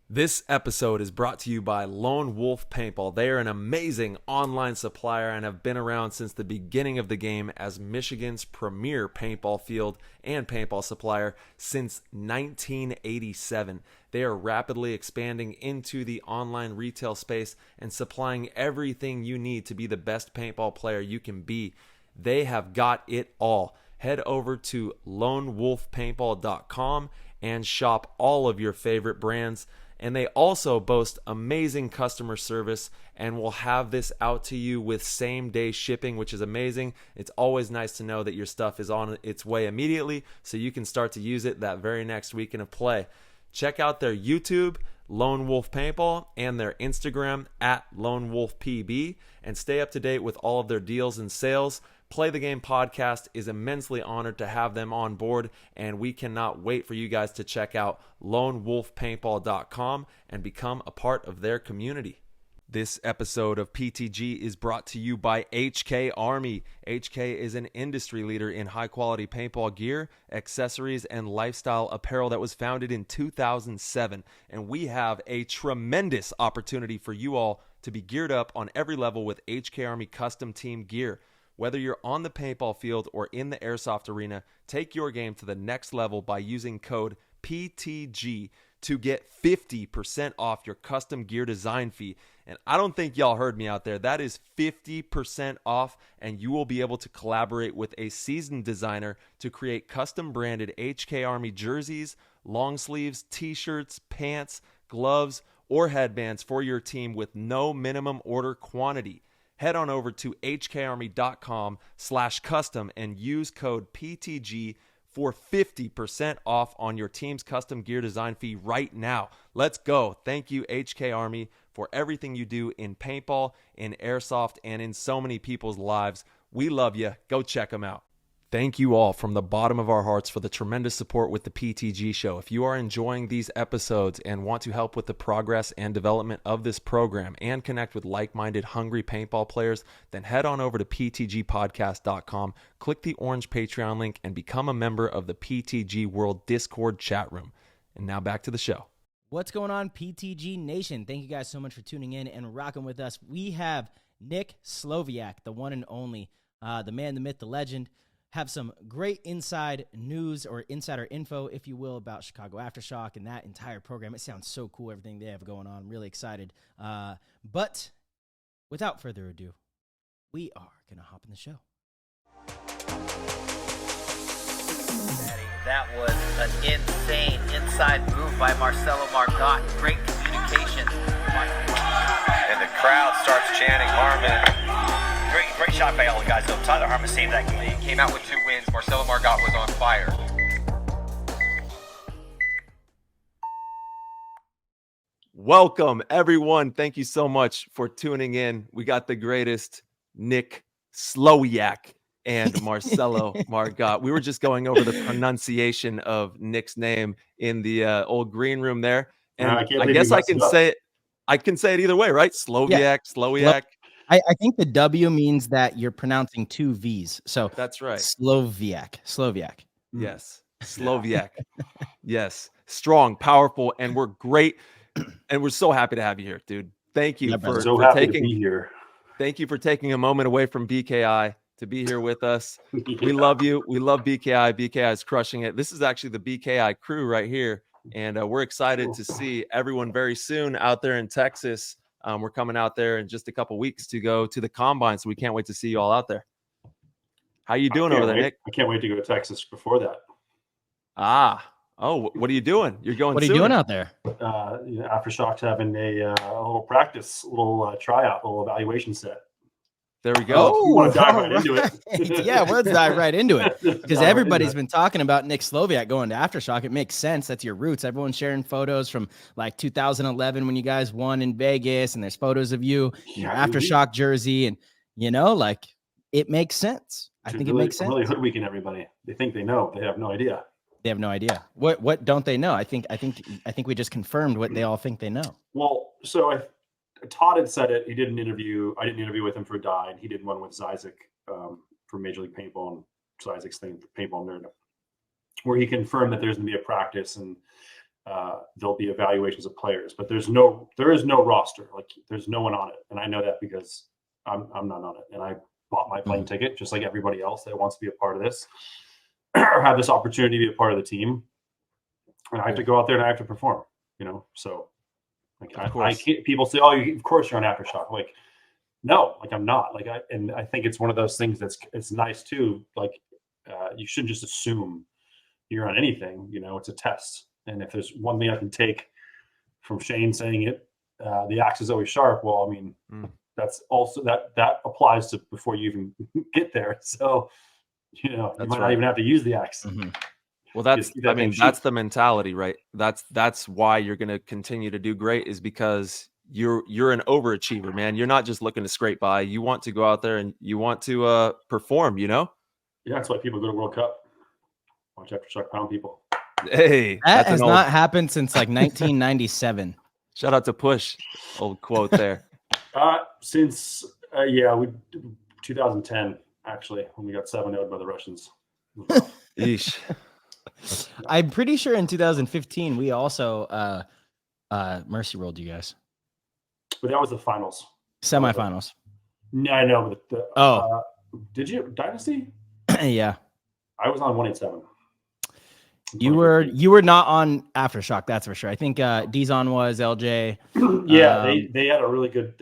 This episode is brought to you by Lone Wolf Paintball. They are an amazing online supplier and have been around since the beginning of the game as Michigan's premier paintball field and paintball supplier since 1987. They are rapidly expanding into the online retail space and supplying everything you need to be the best paintball player you can be. They have got it all. Head over to lonewolfpaintball.com and shop all of your favorite brands. And they also boast amazing customer service and will have this out to you with same-day shipping, which is amazing. It's always nice to know that your stuff is on its way immediately so you can start to use it that very next weekend of play. Check out their YouTube, Lone Wolf Paintball, and their Instagram at Lone Wolf PB, and stay up to date with all of their deals and sales. Play the Game podcast is immensely honored to have them on board, and we cannot wait for you guys to check out lonewolfpaintball.com and become a part of their community. This episode of PTG is brought to you by HK Army. HK is an industry leader in high-quality paintball gear, accessories, and lifestyle apparel that was founded in 2007. And we have a tremendous opportunity for you all to be geared up on every level with HK Army custom team gear. Whether you're on the paintball field or in the airsoft arena, take your game to the next level by using code PTG to get 50% off your custom gear design fee. And I don't think y'all heard me out there. That is 50% off, and you will be able to collaborate with a seasoned designer to create custom branded HK Army jerseys, long sleeves, t-shirts, pants, gloves, or headbands for your team with no minimum order quantity. Head on over to hkarmy.com/custom and use code PTG for 50% off on your team's custom gear design fee right now. Let's go. Thank you, HK Army, for everything you do in paintball, in airsoft, and in so many people's lives. We love you. Go check them out. Thank you all from the bottom of our hearts for the tremendous support with the PTG show. If you are enjoying these episodes and want to help with the progress and development of this program and connect with like-minded, hungry paintball players, then head on over to ptgpodcast.com, click the orange Patreon link, and become a member of the PTG World Discord chat room. And now back to the show. What's going on, PTG Nation? Thank you guys so much for tuning in and rocking with us. We have Nick Slowiak, the one and only, the man, the myth, the legend. Have some great inside news or insider info, if you will, about Chicago Aftershock and that entire program. It sounds so cool, everything they have going on. I'm really excited. But without further ado, we are going to hop in the show. That was an insane inside move by Marcelo Margot. Great communication. And the crowd starts chanting Harmon. Great shot by all the guys, though. Tyler Harmon saved that game. He came out with 2 wins. Marcelo Margot was on fire. Welcome, everyone. Thank you so much for tuning in. We got the greatest Nick Slowiak and Marcelo Margot. We were just going over the pronunciation of Nick's name in the old green room there. And I guess I can say it. I can say it either way, right? Slowiak, yeah. Slowiak. I think the W means that you're pronouncing 2 V's. So that's right. Slowiak. Yes. Slowiak. Yes. Strong, powerful, and we're great. And we're so happy to have you here, dude. Thank you for taking to be here. Thank you for taking a moment away from BKI to be here with us. Yeah. We love you. We love BKI. BKI is crushing it. This is actually the BKI crew right here. And we're excited to see everyone very soon out there in Texas. We're coming out there in just a couple weeks to go to the combine, so we can't wait to see you all out there. How you doing over there, Nick? I can't wait to go to Texas before that. What are you doing? You're going. What are you doing out there? Aftershock's having a little practice, a little tryout, a little evaluation set. There we go. You want to dive right into it? Yeah, let's dive right into it because everybody's been talking about Nick Slowiak going to Aftershock. It makes sense. That's your roots. Everyone's sharing photos from like 2011 when you guys won in Vegas, and there's photos of you in your Aftershock jersey, and it makes sense. I think it makes sense. Really hoodwinking everybody. They think they know. They have no idea. They have no idea. What don't they know? I think we just confirmed what they all think they know. Well, so Todd had said it. He did an interview. I did an interview with him for Die, and he did one with Zyzik for Major League Paintball, and Zizik's thing, Paintball Nerd, where he confirmed that there's going to be a practice. And there'll be evaluations of players, but there is no roster. Like there's no one on it. And I know that because I'm not on it. And I bought my plane ticket just like everybody else that wants to be a part of this or have this opportunity to be a part of the team. And I have to go out there and I have to perform, so like I can't, people say, oh, of course you're on Aftershock. Like, no, like I'm not. Like I think it's one of those things it's nice too. Like you shouldn't just assume you're on anything, it's a test. And if there's one thing I can take from Shane saying it, the axe is always sharp. Well, I mean, that's also that applies to before you even get there. So, you might not even have to use the axe. Mm-hmm. Well, that's the mentality, right? That's why you're going to continue to do great, is because you're an overachiever, man. You're not just looking to scrape by. You want to go out there and you want to perform, Yeah, that's why people go to World Cup. Watch Aftershock pound people. Hey, that has not happened since like 1997. Shout out to Push, old quote there. Since 2010 actually, when we got 7-0'd by the Russians. Eesh. I'm pretty sure in 2015 we also mercy rolled you guys. But that was the finals. Semifinals. No. Did you Dynasty? Yeah. I was on 187. You were not on Aftershock, that's for sure. I think Dizon was LJ. Yeah, they had a really good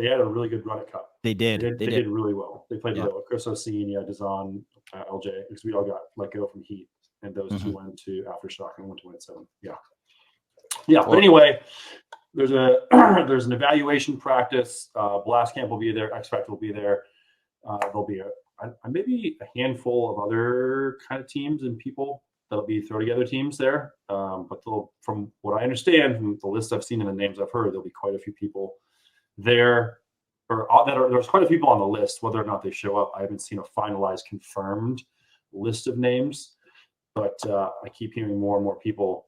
run at Cup. They did. They did really well. They played really well. Chris O'Seen, Dizon, LJ, because we all got let go from Heat, and those two went to Aftershock and went to 187. Yeah. But anyway, there's an evaluation practice. Blast Camp will be there. X Factor will be there. There'll be maybe a handful of other kind of teams and people that'll be throw together teams there. But from what I understand from the list I've seen and the names I've heard, there'll be quite a few people there, there's quite a few people on the list. Whether or not they show up, I haven't seen a finalized, confirmed list of names. But I keep hearing more and more people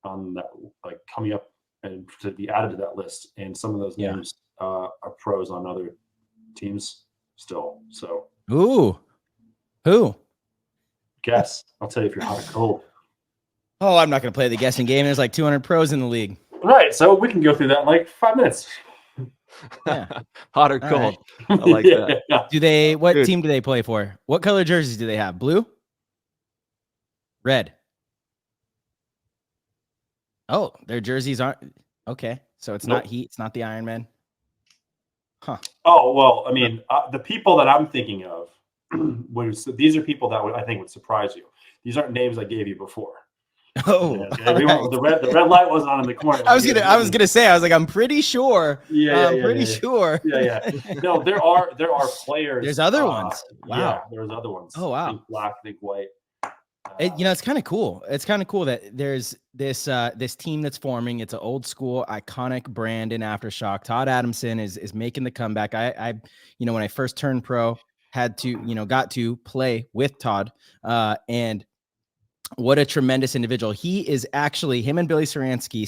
on that, like coming up and to be added to that list. And some of those names are pros on other teams still. So, who? Guess. I'll tell you if you're hot or cold. Oh, I'm not going to play the guessing game. There's like 200 pros in the league. Right. So we can go through that in like 5 minutes. Yeah. Hot or cold. Right. I like that. Yeah. What team do they play for? What color jerseys do they have? Blue? Red? Oh, their jerseys aren't. Okay. So it's not Heat. It's not the Ironmen. Huh. Oh, well, I mean, the people that I'm thinking of, these are people that I think would surprise you. These aren't names I gave you before. Oh, right. the red light wasn't on in the corner. I was gonna say, I was like, I'm pretty sure. Sure. Yeah. No, there are players. There's other ones. Wow. Yeah, there's other ones. Oh wow. Think black, think white. It's kind of cool. It's kind of cool that there's this team that's forming. It's an old school iconic brand in Aftershock. Todd Adamson is making the comeback. I when I first turned pro, got to play with Todd, and what a tremendous individual. He is actually, him and Billy Saransky,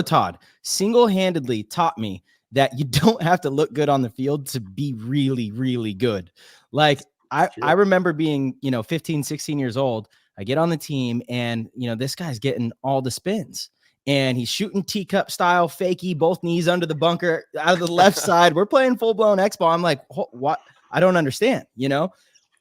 Todd, single-handedly taught me that you don't have to look good on the field to be really, really good. Like, I remember being, 15, 16 years old. I get on the team and, this guy's getting all the spins. And he's shooting teacup style, fakie, both knees under the bunker, out of the left side. We're playing full-blown X-ball. I'm like, what? I don't understand,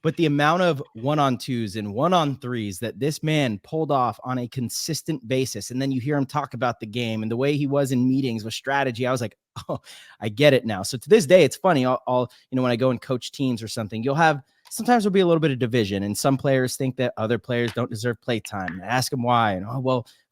But the amount of 1-on-2s and 1-on-3s that this man pulled off on a consistent basis. And then you hear him talk about the game and the way he was in meetings with strategy. I was like, oh, I get it now. So to this day, it's funny. I'll when I go and coach teams or something, sometimes there'll be a little bit of division. And some players think that other players don't deserve play time. I ask them why. And,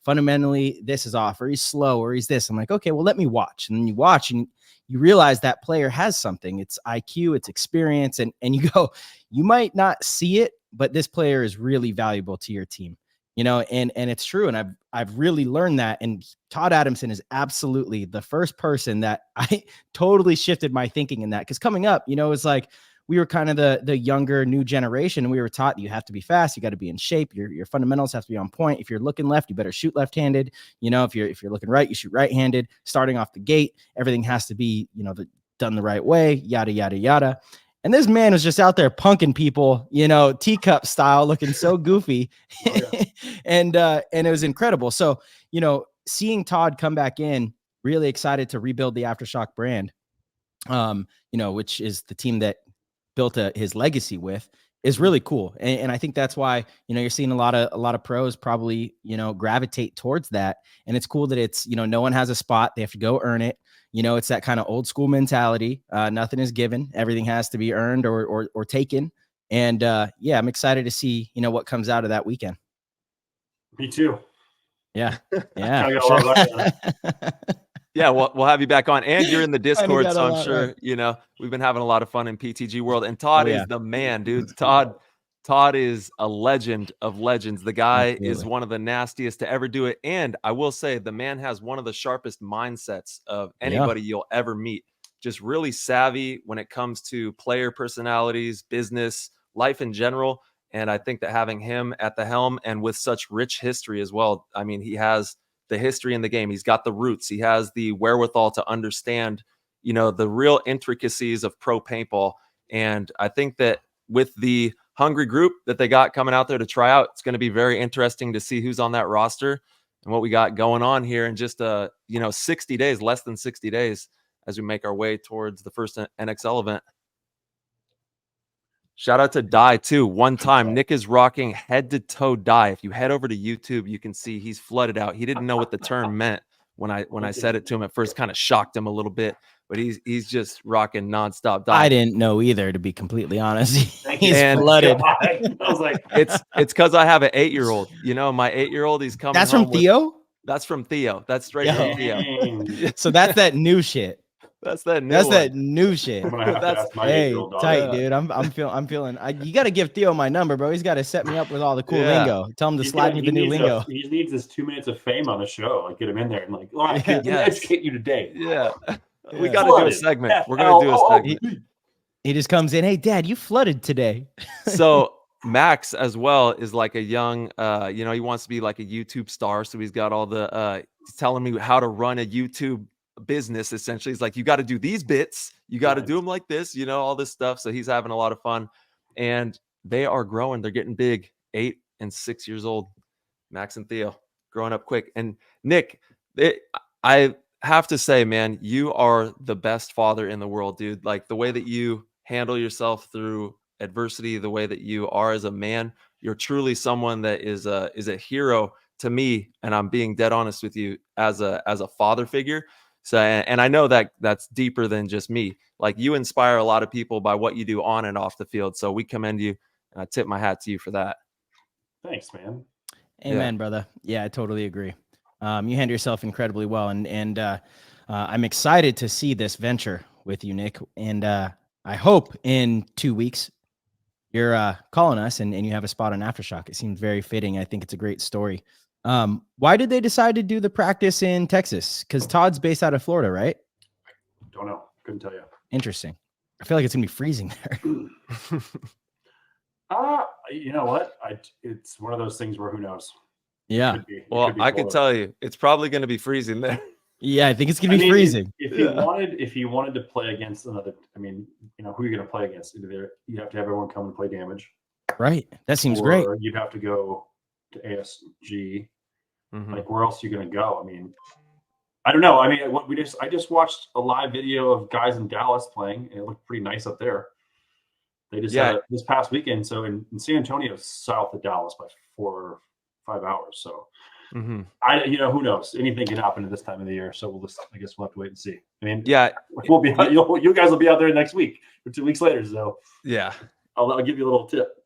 fundamentally, this is off, or he's slow, or he's this. I'm like, okay, well, let me watch. And then you watch and you realize that player has something. It's IQ, it's experience. And you go, you might not see it, but this player is really valuable to your team, and it's true. And I've really learned that. And Todd Adamson is absolutely the first person that I totally shifted my thinking in that. Because coming up, it's like, we were kind of the younger new generation, and we were taught you have to be fast, you got to be in shape, your fundamentals have to be on point. If you're looking left, you better shoot left-handed. If you're looking right, you shoot right-handed. Starting off the gate, everything has to be done the right way. Yada yada yada. And this man was just out there punking people, teacup style, looking so goofy. And it was incredible. So, seeing Todd come back in, really excited to rebuild the Aftershock brand, which is the team that built his legacy with, is really cool. And I think that's why, you're seeing a lot of pros probably, gravitate towards that. And it's cool that it's, no one has a spot. They have to go earn it. It's that kind of old school mentality. Nothing is given. Everything has to be earned or taken. And I'm excited to see, what comes out of that weekend. Me too. Yeah. Yeah. Yeah, we'll have you back on, and you're in the Discord, so I'm sure we've been having a lot of fun in PTG world. And Todd is the man, dude. Todd is a legend of legends. The guy is one of the nastiest to ever do it, and I will say the man has one of the sharpest mindsets of anybody you'll ever meet. Just really savvy when it comes to player personalities, business, life in general. And I think that having him at the helm and with such rich history as well, I mean, he has the history in the game. He's got the roots. He has the wherewithal to understand, the real intricacies of pro paintball. And I think that with the hungry group that they got coming out there to try out, it's going to be very interesting to see who's on that roster and what we got going on here in just 60 days, less than 60 days, as we make our way towards the first NXL event. Shout out to Dye too. One time, Nick is rocking head to toe Dye. If you head over to YouTube, you can see he's flooded out. He didn't know what the term meant when I said it to him at first. Kind of shocked him a little bit, but he's just rocking nonstop Dye. I didn't know either, to be completely honest. He's flooded. I was like, it's because I have an 8-year-old. My 8-year-old, he's coming. That's from Theo. That's from Theo. That's straight from Theo. So that's that new shit. That's that new. That's that new shit. That's tight, dude. I'm feeling. You got to give Theo my number, bro. He's got to set me up with all the cool lingo. Tell him to slide me the new lingo. He needs his 2 minutes of fame on the show. Like, get him in there and like, all right, let me educate you today. Yeah, we got to do a segment. We're gonna do a segment. He just comes in. Hey, Dad, you flooded today. So Max as well is like a young, he wants to be like a YouTube star. So he's got all the he's telling me how to run a YouTube business. Essentially, he's like, you got to do these bits, you got to do them like this, all this stuff. So he's having a lot of fun, and they are growing. They're getting big, 8 and 6 years old. Max and Theo growing up quick. And Nick, I have to say, man, you are the best father in the world, dude. Like the way that you handle yourself through adversity, the way that you are as a man, you're truly someone that is a hero to me. And I'm being dead honest with you as a father figure. So, and I know that that's deeper than just me. Like you inspire a lot of people by what you do on and off the field. So we commend you, and I tip my hat to you for that. Thanks, man. Amen, brother. Yeah, I totally agree. You handle yourself incredibly well, and I'm excited to see this venture with you, Nick. And I hope in 2 weeks you're calling us and you have a spot on Aftershock. It seems very fitting. I think it's a great story. Why did they decide to do the practice in Texas? Because Todd's based out of Florida, right? Don't know. Couldn't tell you. Interesting. I feel like it's gonna be freezing there. You know what? It's one of those things where who knows? Yeah. Well, I can tell you, it's probably going to be freezing there. Yeah, I think it's gonna be freezing. If you wanted to play against another, who are you going to play against? Either you have to have everyone come and play damage, right? That seems great. Or you'd have to go to ASG. Like, where else are you going to go? I don't know. I just watched a live video of guys in Dallas playing, and it looked pretty nice up there. They just had it this past weekend. So in San Antonio, south of Dallas by 4 or 5 hours. So who knows? Anything can happen at this time of the year. So I guess we'll have to wait and see. We'll be you guys will be out there next week or 2 weeks later. So yeah, I'll give you a little tip.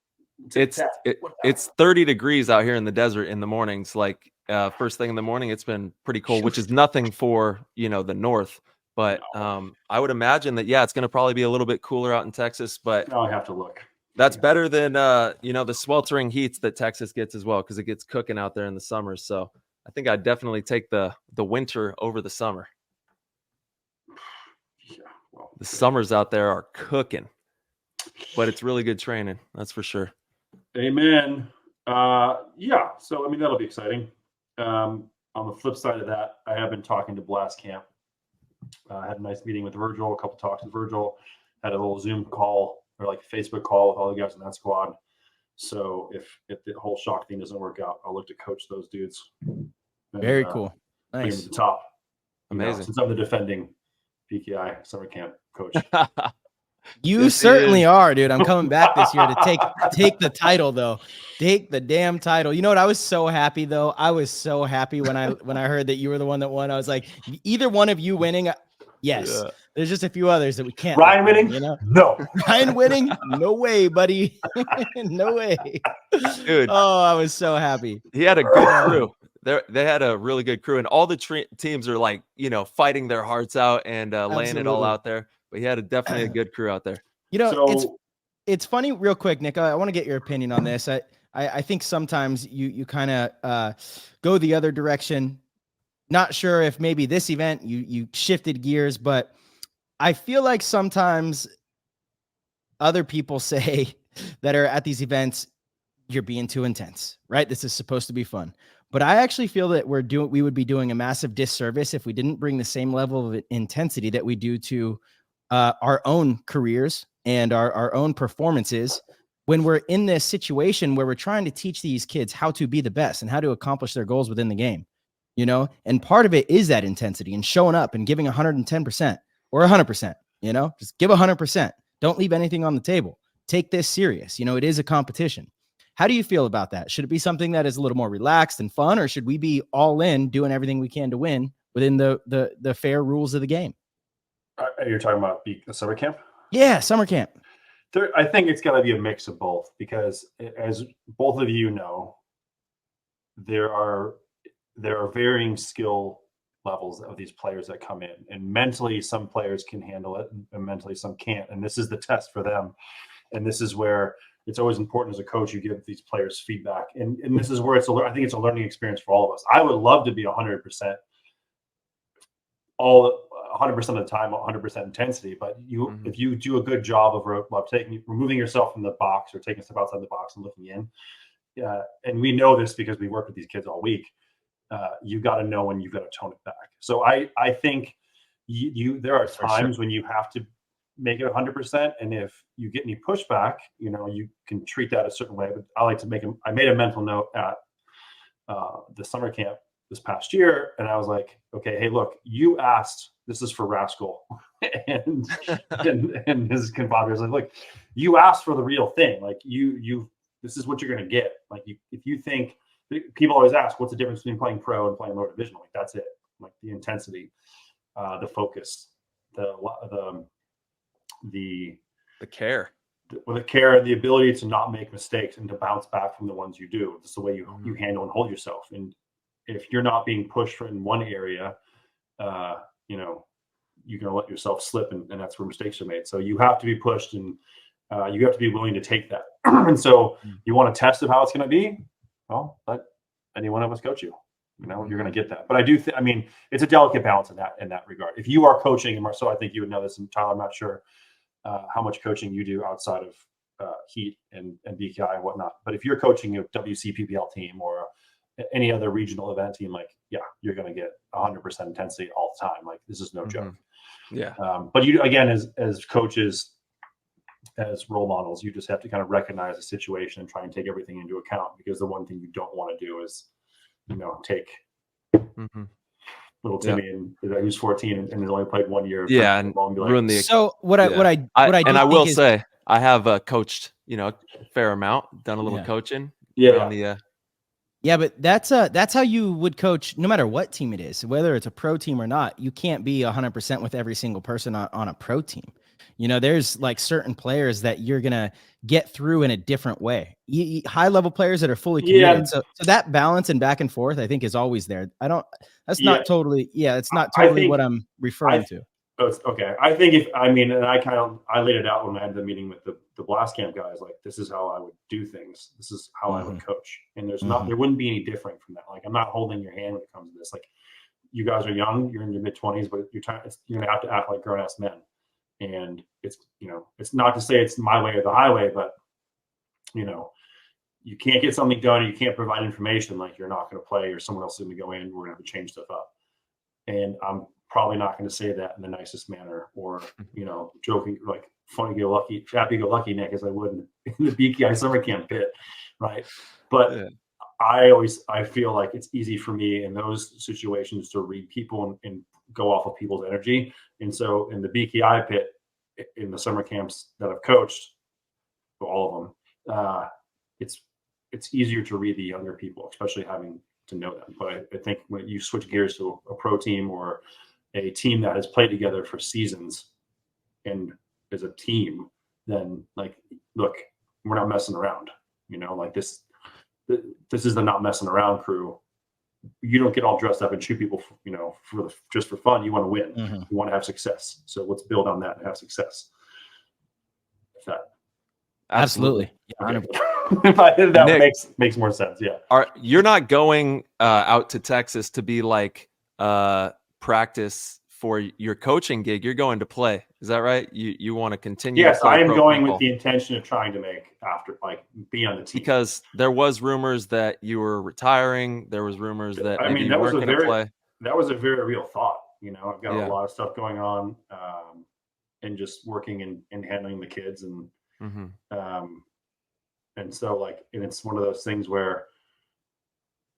It's 30 degrees out here in the desert in the mornings. Like first thing in the morning, it's been pretty cold, which is nothing for the north. But I would imagine that it's going to probably be a little bit cooler out in Texas. But I have to look. That's better than the sweltering heats that Texas gets as well, because it gets cooking out there in the summer. So I think I'd definitely take the winter over the summer. Yeah, well, the summers out there are cooking, but it's really good training. That's for sure. Amen. So that'll be exciting. On the flip side of that, I have been talking to Blast Camp. I had a nice meeting with Virgil, a couple talks with Virgil. had a little Zoom call or like Facebook call with all the guys in that squad. So if the whole shock thing doesn't work out, I'll look to coach those dudes. And, Very cool. Bring them Nice. to the top. Amazing. Since I'm the defending PKI summer camp coach. You Yes, he certainly is. are, dude. I'm coming back this year to take the title, though. Take the damn title. You know what? I was so happy, though. I was so happy when I heard that you were the one that won. I was like, either one of you winning. Yes. Yeah. There's just a few others that we can't. Ryan winning? You know, No. Ryan winning? No way, buddy. No way, Dude. Oh, I was so happy. He had a good crew. They had a really good crew, and all the teams are like, fighting their hearts out and laying it all Absolutely. out there. But he had definitely a good crew out there. You know, So, it's funny, real quick, Nick. I want to get your opinion on this. I think sometimes you kind of go the other direction. Not sure if maybe this event you shifted gears, but I feel like sometimes other people say that are at these events, you're being too intense, right? This is supposed to be fun. But I actually feel that we would be doing a massive disservice if we didn't bring the same level of intensity that we do to our own careers and our own performances when we're in this situation where we're trying to teach these kids how to be the best and how to accomplish their goals within the game, and part of it is that intensity and showing up and giving 110% or 100%, just give 100%. Don't leave anything on the table. Take this serious. It is a competition. How do you feel about that? Should it be something that is a little more relaxed and fun, or should we be all in doing everything we can to win within the fair rules of the game? You're talking about the summer camp? Yeah, summer camp. I think it's got to be a mix of both, because as both of you know, there are varying skill levels of these players that come in, and mentally some players can handle it and mentally some can't, and this is the test for them. And this is where it's always important as a coach, you give these players feedback, and this is where I think it's a learning experience for all of us. I would love to be 100% 100% of the time, 100% intensity. But if you do a good job of removing yourself from the box or taking a step outside the box and looking in, and we know this because we work with these kids all week, you got to know when you've got to tone it back. So I think there are times when you have to make it 100%, and if you get any pushback, you can treat that a certain way. But I like to I made a mental note at the summer camp this past year, and I was like, okay, hey, look, you asked. This is for Rascal and his compadres. Like, look, you asked for the real thing. Like, this is what you're going to get. Like, if you think, people always ask, what's the difference between playing pro and playing lower division? Like, that's it. Like, the intensity, the focus, the care. The care and the ability to not make mistakes and to bounce back from the ones you do. It's the way you handle and hold yourself. And if you're not being pushed in one area, you're going to let yourself slip, and that's where mistakes are made. So you have to be pushed, and you have to be willing to take that. And so you want to test of how it's going to be? Well, let any one of us coach you. You're going to get that. But I do it's a delicate balance in that regard. If you are coaching, and Marcel, I think you would know this, and Tyler, I'm not sure how much coaching you do outside of Heat and BKI and whatnot. But if you're coaching a WCPPL team or any other regional event team, you're going to get 100% intensity all the time. Like, this is no joke. Yeah. But you, again, as coaches, as role models, you just have to kind of recognize the situation and try and take everything into account, because the one thing you don't want to do is, take little Timmy and who's 14 and has only played 1 year. Yeah, and ruin the. So what I will say, I have coached, a fair amount, done a little coaching. Yeah. Yeah, but that's how you would coach no matter what team it is, whether it's a pro team or not. You can't be 100% with every single person on a pro team. There's like certain players that you're going to get through in a different way. High level players that are fully committed. Yeah. So that balance and back and forth, I think, is always there. It's not totally what I'm referring to. Okay. I think I laid it out when I had the meeting with the Blast Camp guys. Like, this is how I would do things. This is how I would coach. And there wouldn't be any different from that. Like, I'm not holding your hand when it comes to this. Like, you guys are young, you're in your mid-20s, but you're going to have to act like grown-ass men. And it's not to say it's my way or the highway, but you can't get something done, you can't provide information, like you're not going to play or someone else is going to go in, we're going to have to change stuff up. And I'm probably not going to say that in the nicest manner, or, you know, joking, like funny-go-lucky, happy-go-lucky Nick, as I would in the BKI summer camp pit, right? But Yeah. I feel like it's easy for me in those situations to read people and go off of people's energy. And so in the BKI pit, in the summer camps that I've coached, all of them, it's easier to read the younger people, especially having to know them. But I think when you switch gears to a pro team or a team that has played together for seasons and as a team, then like, look, we're not messing around, you know, like this is the not messing around crew. You don't get all dressed up and shoot people, you know, just for fun. You want to win. Mm-hmm. You want to have success. So let's build on that and have success. If that Absolutely. okay. If I did that, Nick, makes more sense. Yeah. You're not going out to Texas to be like practice for your coaching gig. You're going to play. Is that right? You want to continue? Yes, to play I am pro going paintball. with the intention of trying to make be on the team. Because there was rumors that you were retiring. There was rumors that maybe you weren't going to play. That was a very real thought. You know, I've got Yeah. a lot of stuff going on, and just working and handling the kids, and and so like, and it's one of those things where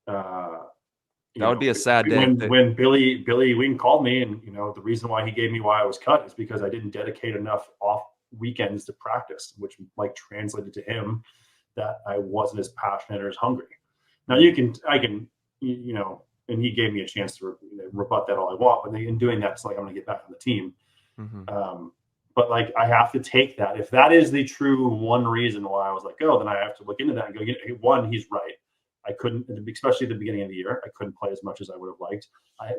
that would be a sad day. When Billy Wing called me, and, you know, the reason why he gave me why I was cut is because I didn't dedicate enough off weekends to practice, which like translated to him that I wasn't as passionate or as hungry. Now I can, you know, and he gave me a chance to rebut that all I want, but in doing that, it's like, I'm going to get back on the team. But like, I have to take that. If that is the true one reason why I was like, oh, then I have to look into that and go, one, he's right. I couldn't, especially at the beginning of the year, I couldn't play as much as I would have liked.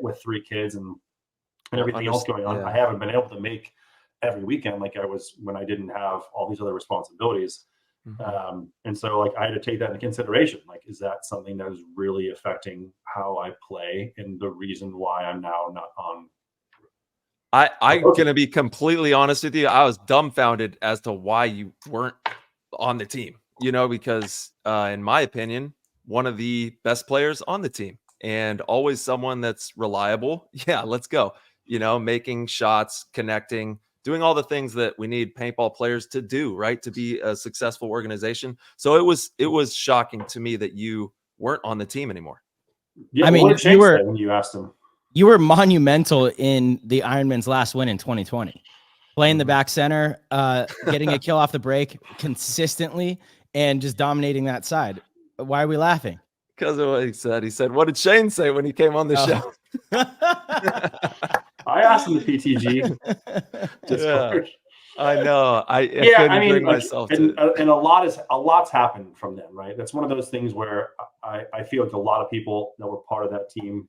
With 3 kids and everything else going on. Yeah. I haven't been able to make every weekend like I was when I didn't have all these other responsibilities. And so like, I had to take that into consideration. Like, is that something that is really affecting how I play and the reason why I'm now not on? I'm going to be completely honest with you. I was dumbfounded as to why you weren't on the team, you know, because in my opinion, one of the best players on the team and always someone that's reliable. Yeah, let's go. You know, making shots, connecting, doing all the things that we need paintball players to do, right? To be a successful organization. So it was shocking to me that you weren't on the team anymore. Yeah, I mean, what changed that when you asked him? You were monumental in the Ironmen's last win in 2020, playing the back center, getting a kill off the break consistently, and just dominating that side. Why are we laughing? Because of what he said. He said, "What did Shane say when he came on the show?" I asked him the PTG. Yeah, I know. I couldn't bring myself to it. And a lot's happened from them, right? That's one of those things where I feel like a lot of people that were part of that team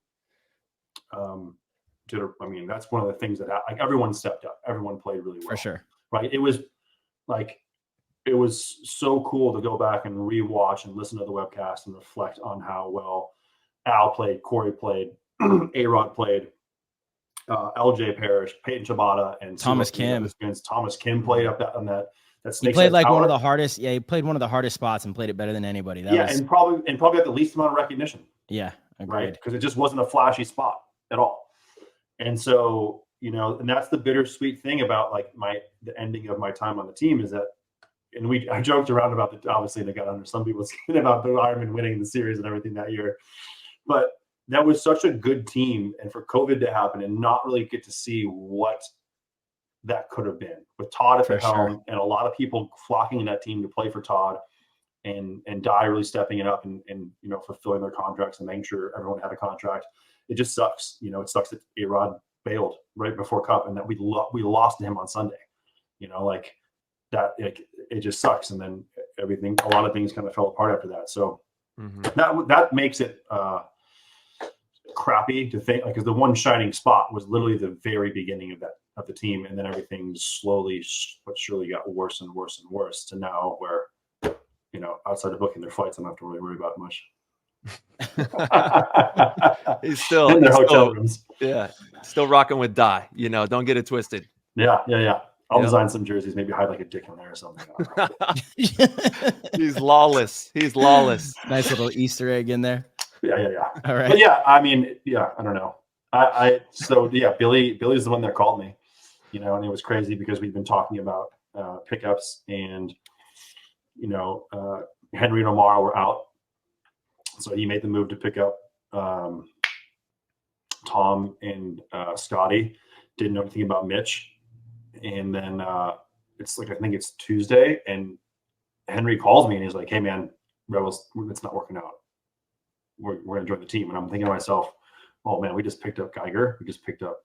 that's one of the things that like everyone stepped up, everyone played really well, for sure, right? It was so cool to go back and rewatch and listen to the webcast and reflect on how well Al played, Corey played, A-Rod played, LJ Parrish, Peyton Chabata, and Thomas Kim. Thomas Kim played up on that he played like one of the hardest. Yeah, he played one of the hardest spots and played it better than anybody. And probably got the least amount of recognition. Yeah, agreed. Right, because it just wasn't a flashy spot at all. And so, you know, and that's the bittersweet thing about like the ending of my time on the team is that, and I joked around about it, obviously, and it got under some people's skin about the Ironman winning the series and everything that year. But that was such a good team, and for COVID to happen and not really get to see what that could have been with Todd at the helm, and a lot of people flocking in that team to play for Todd, and Di really stepping it up and you know, fulfilling their contracts and making sure everyone had a contract. It just sucks. You know, it sucks that A-Rod bailed right before Cup and that we lost to him on Sunday. You know, like that, it just sucks. And then a lot of things kind of fell apart after that. So that makes it crappy to think, like, because the one shining spot was literally the very beginning of the team, and then everything slowly but surely got worse and worse and worse to now where, you know, outside of booking their flights, I don't have to really worry about much. he's still in their hotel rooms. Yeah, still rocking with Di. You know, don't get it twisted. Yeah. I'll design some jerseys, maybe hide like a dick on there or something. He's lawless. Nice little Easter egg in there. Yeah. All right. But yeah, I mean, I don't know. So yeah, Billy's the one that called me, and it was crazy because we've been talking about pickups, and Henry and Omar were out, so he made the move to pick up Tom and Scotty. Didn't know anything about Mitch, and then it's like I think it's Tuesday, and Henry calls me and he's like, "Hey man, Rebels, it's not working out. We're gonna join the team." And I'm thinking to myself, "Oh man, we just picked up Geiger. We just picked up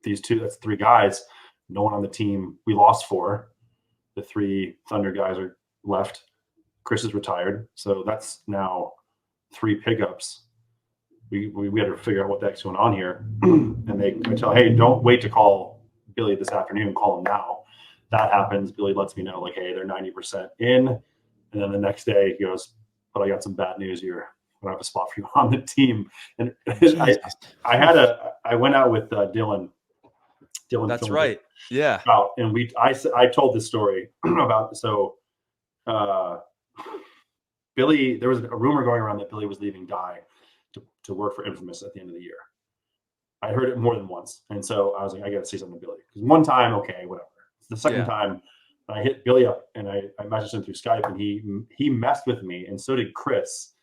these two. That's 3 guys. No one on the team. We lost 4. The 3 Thunder guys are left. Chris is retired, so that's now 3 pickups. We had to figure out what the heck's going on here." And I tell, "Hey, don't wait to call Billy this afternoon. Call him now." That happens. Billy lets me know, like, "Hey, they're 90% in." And then the next day he goes, "But I got some bad news here. I don't have a spot for you on the team." And I went out with Dylan. That's right. Yeah. And I told this story about, Billy, there was a rumor going around that Billy was leaving Dye to work for Infamous at the end of the year. I heard it more than once. And so I was like, I got to say something to Billy. Because one time, okay, whatever. The second time, I hit Billy up and I messaged him through Skype, and he messed with me, and so did Chris,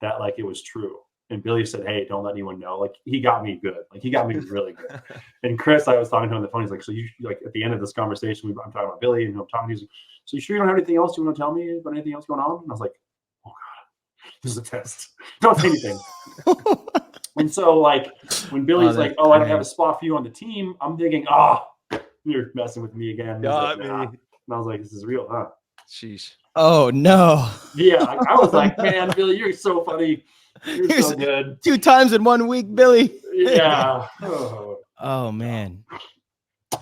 that like it was true. And Billy said, "Hey, don't let anyone know." Like, he got me good. Like, he got me really good. And Chris, I was talking to him on the phone. He's like, "So you, like, at the end of this conversation, I'm talking about Billy, and I'm talking to you. So you sure you don't have anything else you want to tell me about anything else going on?" And I was like, "Oh God, this is a test. Don't say anything." And so, like, when Billy's like, "Oh, I don't have a spot for you on the team," I'm thinking, "Oh, you're messing with me again." Got me. Nah. And I was like, "This is real, huh?" Sheesh. Oh no. Yeah, I was like, "Man, Billy, you're so funny. You're so good." 2 times in 1 week, Billy. Yeah. Oh man.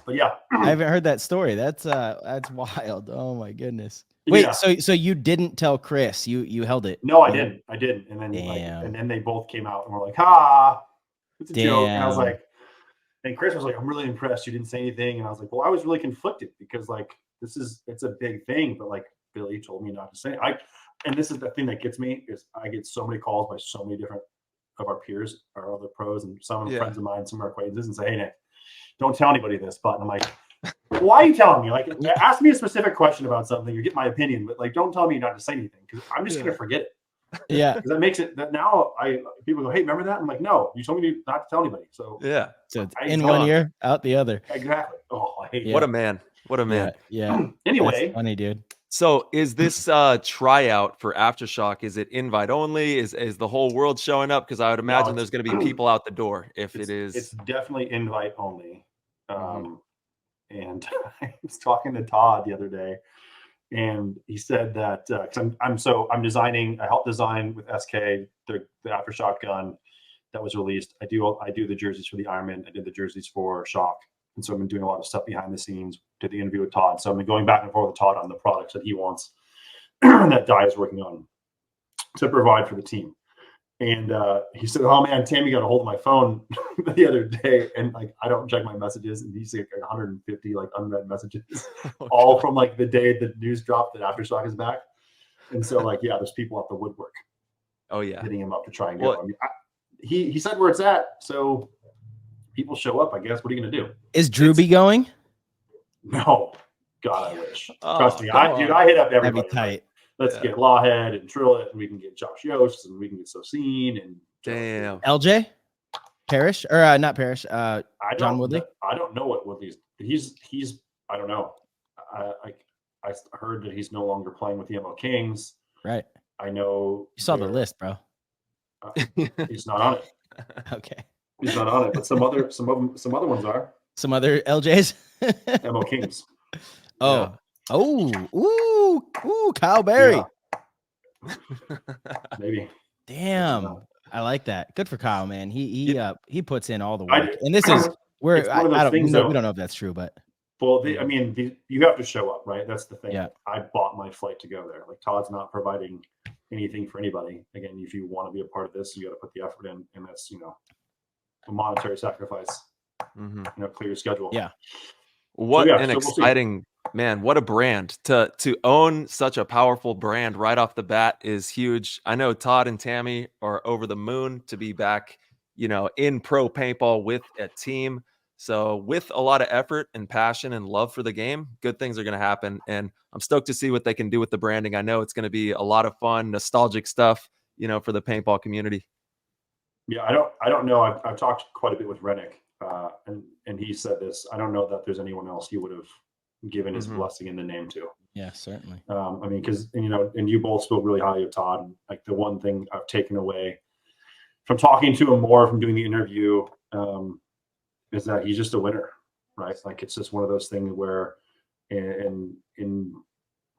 But yeah, I haven't heard that story. That's wild. Oh my goodness. Wait, yeah. so you didn't tell Chris? You held it? No, I didn't. And then and then they both came out and were like, "Ha, it's a joke." And I was like, and Chris was like, "I'm really impressed you didn't say anything." And I was like, "Well, I was really conflicted because like it's a big thing, but like Billy told me not to say it." And this is the thing that gets me, is I get so many calls by so many different of our peers, our other pros, and some friends of mine, some of our acquaintances, and say, "Hey Nick, don't tell anybody this." But I'm like, "Why are you telling me? Like, ask me a specific question about something, you get my opinion, but like, don't tell me not to say anything, because I'm just gonna forget it." Yeah, because that makes it that now people go, "Hey, remember that?" I'm like, "No, you told me not to tell anybody." So yeah, so it's in one ear, out the other. Exactly. Oh, I hate What a man. What a man. Yeah. Anyway, that's funny, dude. So is this tryout for Aftershock? Is it invite only? Is the whole world showing up? Because I would imagine there's going to be people out the door if it is. It's definitely invite only. And I was talking to Todd the other day, and he said that because I'm designing. I helped design with SK the Aftershock gun that was released. I do the jerseys for the Ironmen. I did the jerseys for Shock. And so I've been doing a lot of stuff behind the scenes, did the interview with Todd. So I've been going back and forth with Todd on the products that he wants that Dye is working on to provide for the team. And he said, "Oh man, Tammy got a hold of my phone the other day, and like I don't check my messages, and he's like 150 like unread messages, all from like the day the news dropped that Aftershock is back." And so like, yeah, there's people at the woodwork. Oh yeah, hitting him up to try and go. I mean, he said where it's at, so people show up, I guess. What are you going to do? Is Drewby going? No. God, I wish. Trust me. I hit up everybody. That'd be tight. Like, let's get Lawhead and Trillet, and we can get Josh Yost, and we can get Socine and LJ Parrish, or not Parrish. John Woodley. I don't know what Woodley's. He's. I don't know. I heard that he's no longer playing with the MO Kings. Right. I know. You saw the list, bro. He's not on it. Okay. He's not on it, but some other ones are. Some other LJs. MO Kings. Oh. Yeah. Ooh, Kyle Berry. Yeah. Maybe. Damn. I like that. Good for Kyle, man. He puts in all the work. And this is where we don't know if that's true, but well, you have to show up, right? That's the thing. Yeah. I bought my flight to go there. Like, Todd's not providing anything for anybody. Again, if you want to be a part of this, you got to put the effort in, and that's a monetary sacrifice. Clear your schedule. Yeah. What an exciting man! What a brand to own. Such a powerful brand right off the bat is huge. I know Todd and Tammy are over the moon to be back in pro paintball with a team. So with a lot of effort and passion and love for the game, good things are going to happen. And I'm stoked to see what they can do with the branding. I know it's going to be a lot of fun, nostalgic stuff, for the paintball community. Yeah, I don't know. I've talked quite a bit with Rennick, and he said this. I don't know that there's anyone else he would have given his blessing in the name to. Yeah, certainly. I mean, because and you both spoke really highly of Todd. And like the one thing I've taken away from talking to him more, from doing the interview, is that he's just a winner, right? Like it's just one of those things where, and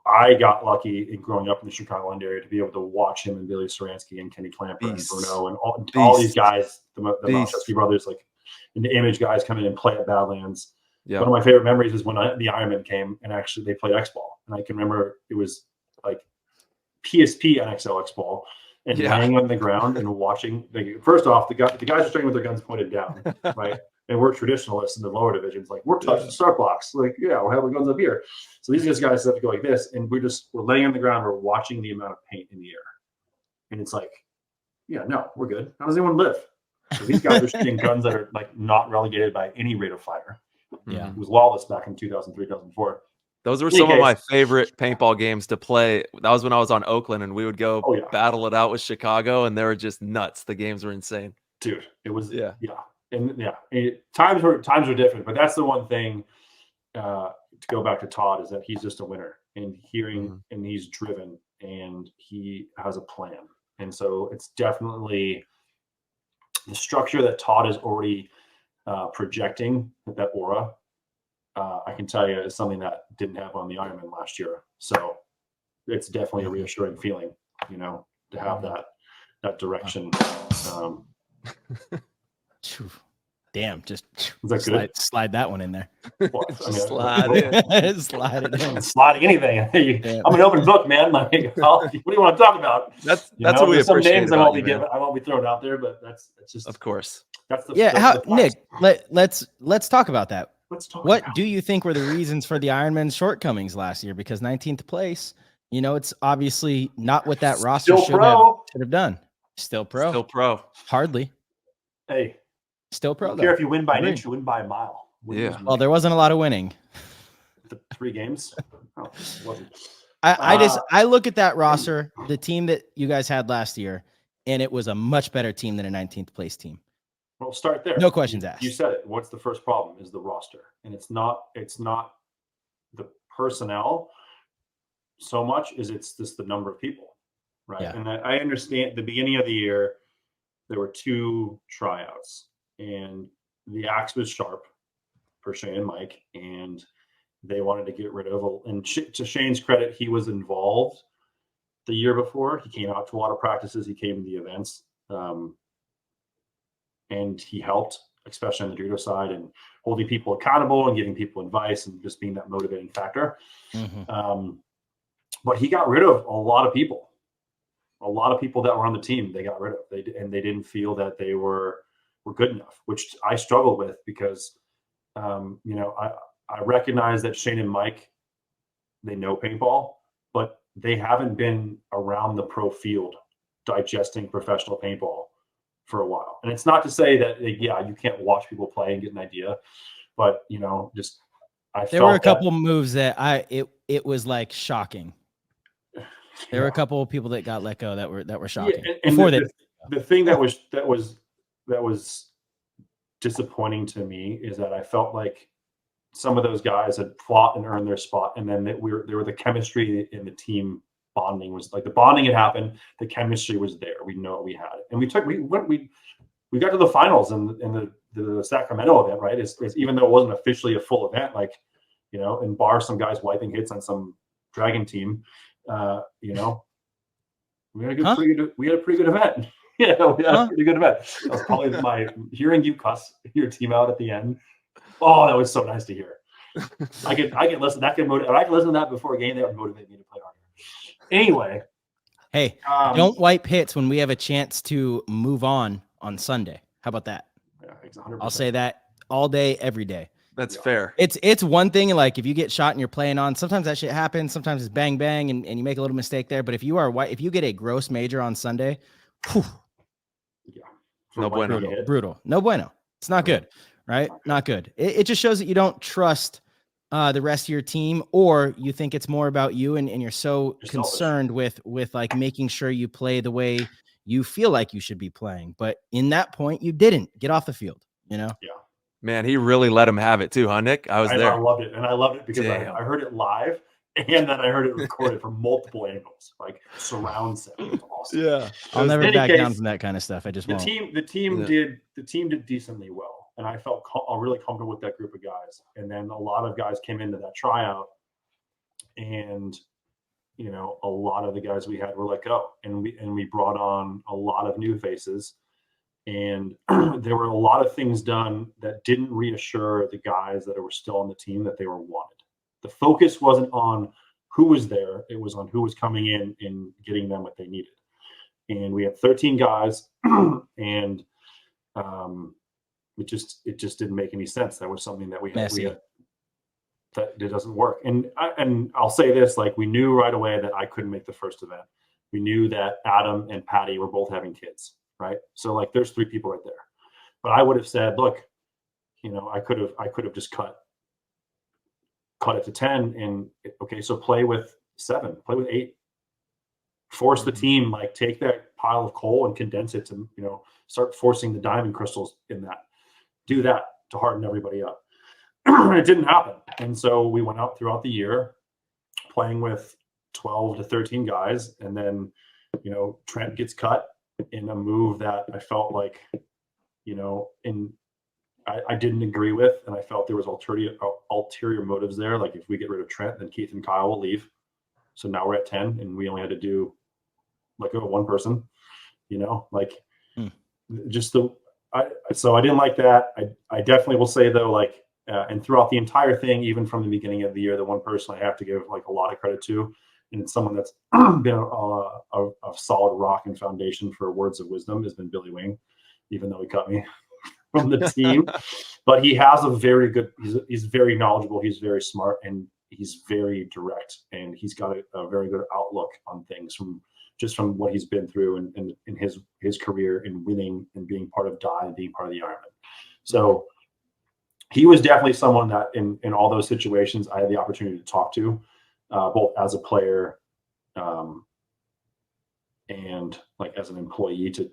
I got lucky in growing up in the Chicagoland area to be able to watch him and Billy Saransky and Kenny Clamper and Bruno and all these guys, the Malczewski brothers, like, and the Image guys come in and play at Badlands. Yeah. One of my favorite memories is when the Ironmen came and actually they played X-Ball. And I can remember it was like PSP on XL X-Ball and laying on the ground and watching. First off, the guys are training with their guns pointed down, right? And we're traditionalists in the lower divisions. Like, we're touching start blocks. Like, we're having guns up here. So these guys have to go like this. And we're laying on the ground. We're watching the amount of paint in the air. And it's like, no, we're good. How does anyone live? So these guys are shooting guns that are like not relegated by any rate of fire. Yeah. It was lawless back in 2003, 2004. Those were some of my favorite paintball games to play. That was when I was on Oakland, and we would go battle it out with Chicago, and they were just nuts. The games were insane. Dude, it was, And times were different, but that's the one thing to go back to Todd, is that he's just a winner, and and he's driven, and he has a plan. And so it's definitely the structure that Todd is already projecting, that aura. I can tell you is something that didn't have on the Ironman last year. So it's definitely a reassuring feeling, to have that direction. Damn, just slide that one in there. Well, slide it. Slide it in. Slide anything. I'm an open book, man. Like, what do you want to talk about? That's what we some appreciate. Names I won't be thrown out there, but that's just, of course. That's the Nick. Let's talk about that. What about do you think were the reasons for the Ironmen's shortcomings last year? Because 19th place, it's obviously not what that roster should have done. Still pro. Hardly. Hey. Still pro. I don't care if you win by an inch, you win by a mile. Well, there wasn't a lot of winning. The 3 games. Oh, it wasn't. I look at that roster, the team that you guys had last year, and it was a much better team than a 19th place team. Well, start there. No questions asked. You said it. What's the first problem? Is the roster, and it's not the personnel so much as it's just the number of people, right? Yeah. And I understand the beginning of the year there were 2 tryouts, and the axe was sharp for Shane and Mike, and they wanted to get rid of. And to Shane's credit, he was involved the year before. He came out to a lot of practices. He came to the events. And he helped, especially on the judo side, and holding people accountable and giving people advice and just being that motivating factor. Mm-hmm. But he got rid of a lot of people that were on the team. They got rid of, they didn't feel that they were good enough, which I struggled with because, I recognize that Shane and Mike, they know paintball, but they haven't been around the pro field digesting professional paintball for a while. And it's not to say that, you can't watch people play and get an idea, but there were a couple moves that it was like shocking. There were a couple of people that got let go that were shocking. And the thing that was disappointing to me is that I felt like some of those guys had fought and earned their spot, and then there were the chemistry in the team. Bonding was like the bonding had happened. The chemistry was there. We know we had it, and we got to the finals in the Sacramento event, right? It's even though it wasn't officially a full event, and bar some guys wiping hits on some Dragon team, we had a pretty good event. We had a pretty good event. That was probably my hearing you cuss your team out at the end. Oh, that was so nice to hear. I can listen. I can listen to that before a game. That would motivate me to play harder. Anyway, hey, don't wipe hits when we have a chance to move on Sunday. How about that? Yeah, 100%. I'll say that all day, every day. That's fair. It's one thing, like if you get shot and you're playing on, sometimes that shit happens. Sometimes it's bang bang and you make a little mistake there. But if you get a gross major on Sunday, No bueno. Brutal. No bueno. It's not good, right? Not good. It just shows that you don't trust the rest of your team, or you think it's more about you, and you're so concerned with like making sure you play the way you feel like you should be playing. But in that point, you didn't get off the field, you know? Yeah. Man, he really let him have it too, huh, Nick? I was there. I loved it. And I loved it because I heard it live, and then I heard it recorded from multiple angles, like surround sound. It was awesome. Yeah. I'll never back down from that kind of stuff. I just won't. The team did decently well, and I felt really comfortable with that group of guys. And then a lot of guys came into that tryout, and you know, a lot of the guys we had were let go, and we brought on a lot of new faces. And there were a lot of things done that didn't reassure the guys that were still on the team that they were wanted. The focus wasn't on who was there. It was on who was coming in and getting them what they needed. And we had 13 guys, and it just didn't make any sense. That was something that we had that it doesn't work. And I'll say this, like, we knew right away that I couldn't make the first event. We knew that Adam and Patty were both having kids. Right. So like there's 3 people right there. But I would have said, look, you know, I could have just cut it to 10 and okay, so play with 7, play with 8. Force the team, like take that pile of coal and condense it to, you know, start forcing the diamond crystals in that. Do that to harden everybody up. It didn't happen. And so we went out throughout the year playing with 12 to 13 guys, and then, you know, Trent gets cut in a move that I felt like, you know, I didn't agree with, and I felt there was ulterior motives there. Like if we get rid of Trent, then Keith and Kyle will leave. So now we're at 10, and we only had to do like one person, you know, like so I didn't like that. I definitely will say though, like, and throughout the entire thing, even from the beginning of the year, the one person I have to give like a lot of credit to, and it's someone that's been a solid rock and foundation for words of wisdom, has been Billy Wing, even though he cut me from the team. But he has a very good, he's very knowledgeable, he's very smart, and he's very direct, and he's got a very good outlook on things from what he's been through and in his career in winning and being part of DI and being part of the Ironman. So he was definitely someone that in all those situations I had the opportunity to talk to, both as a player and like as an employee to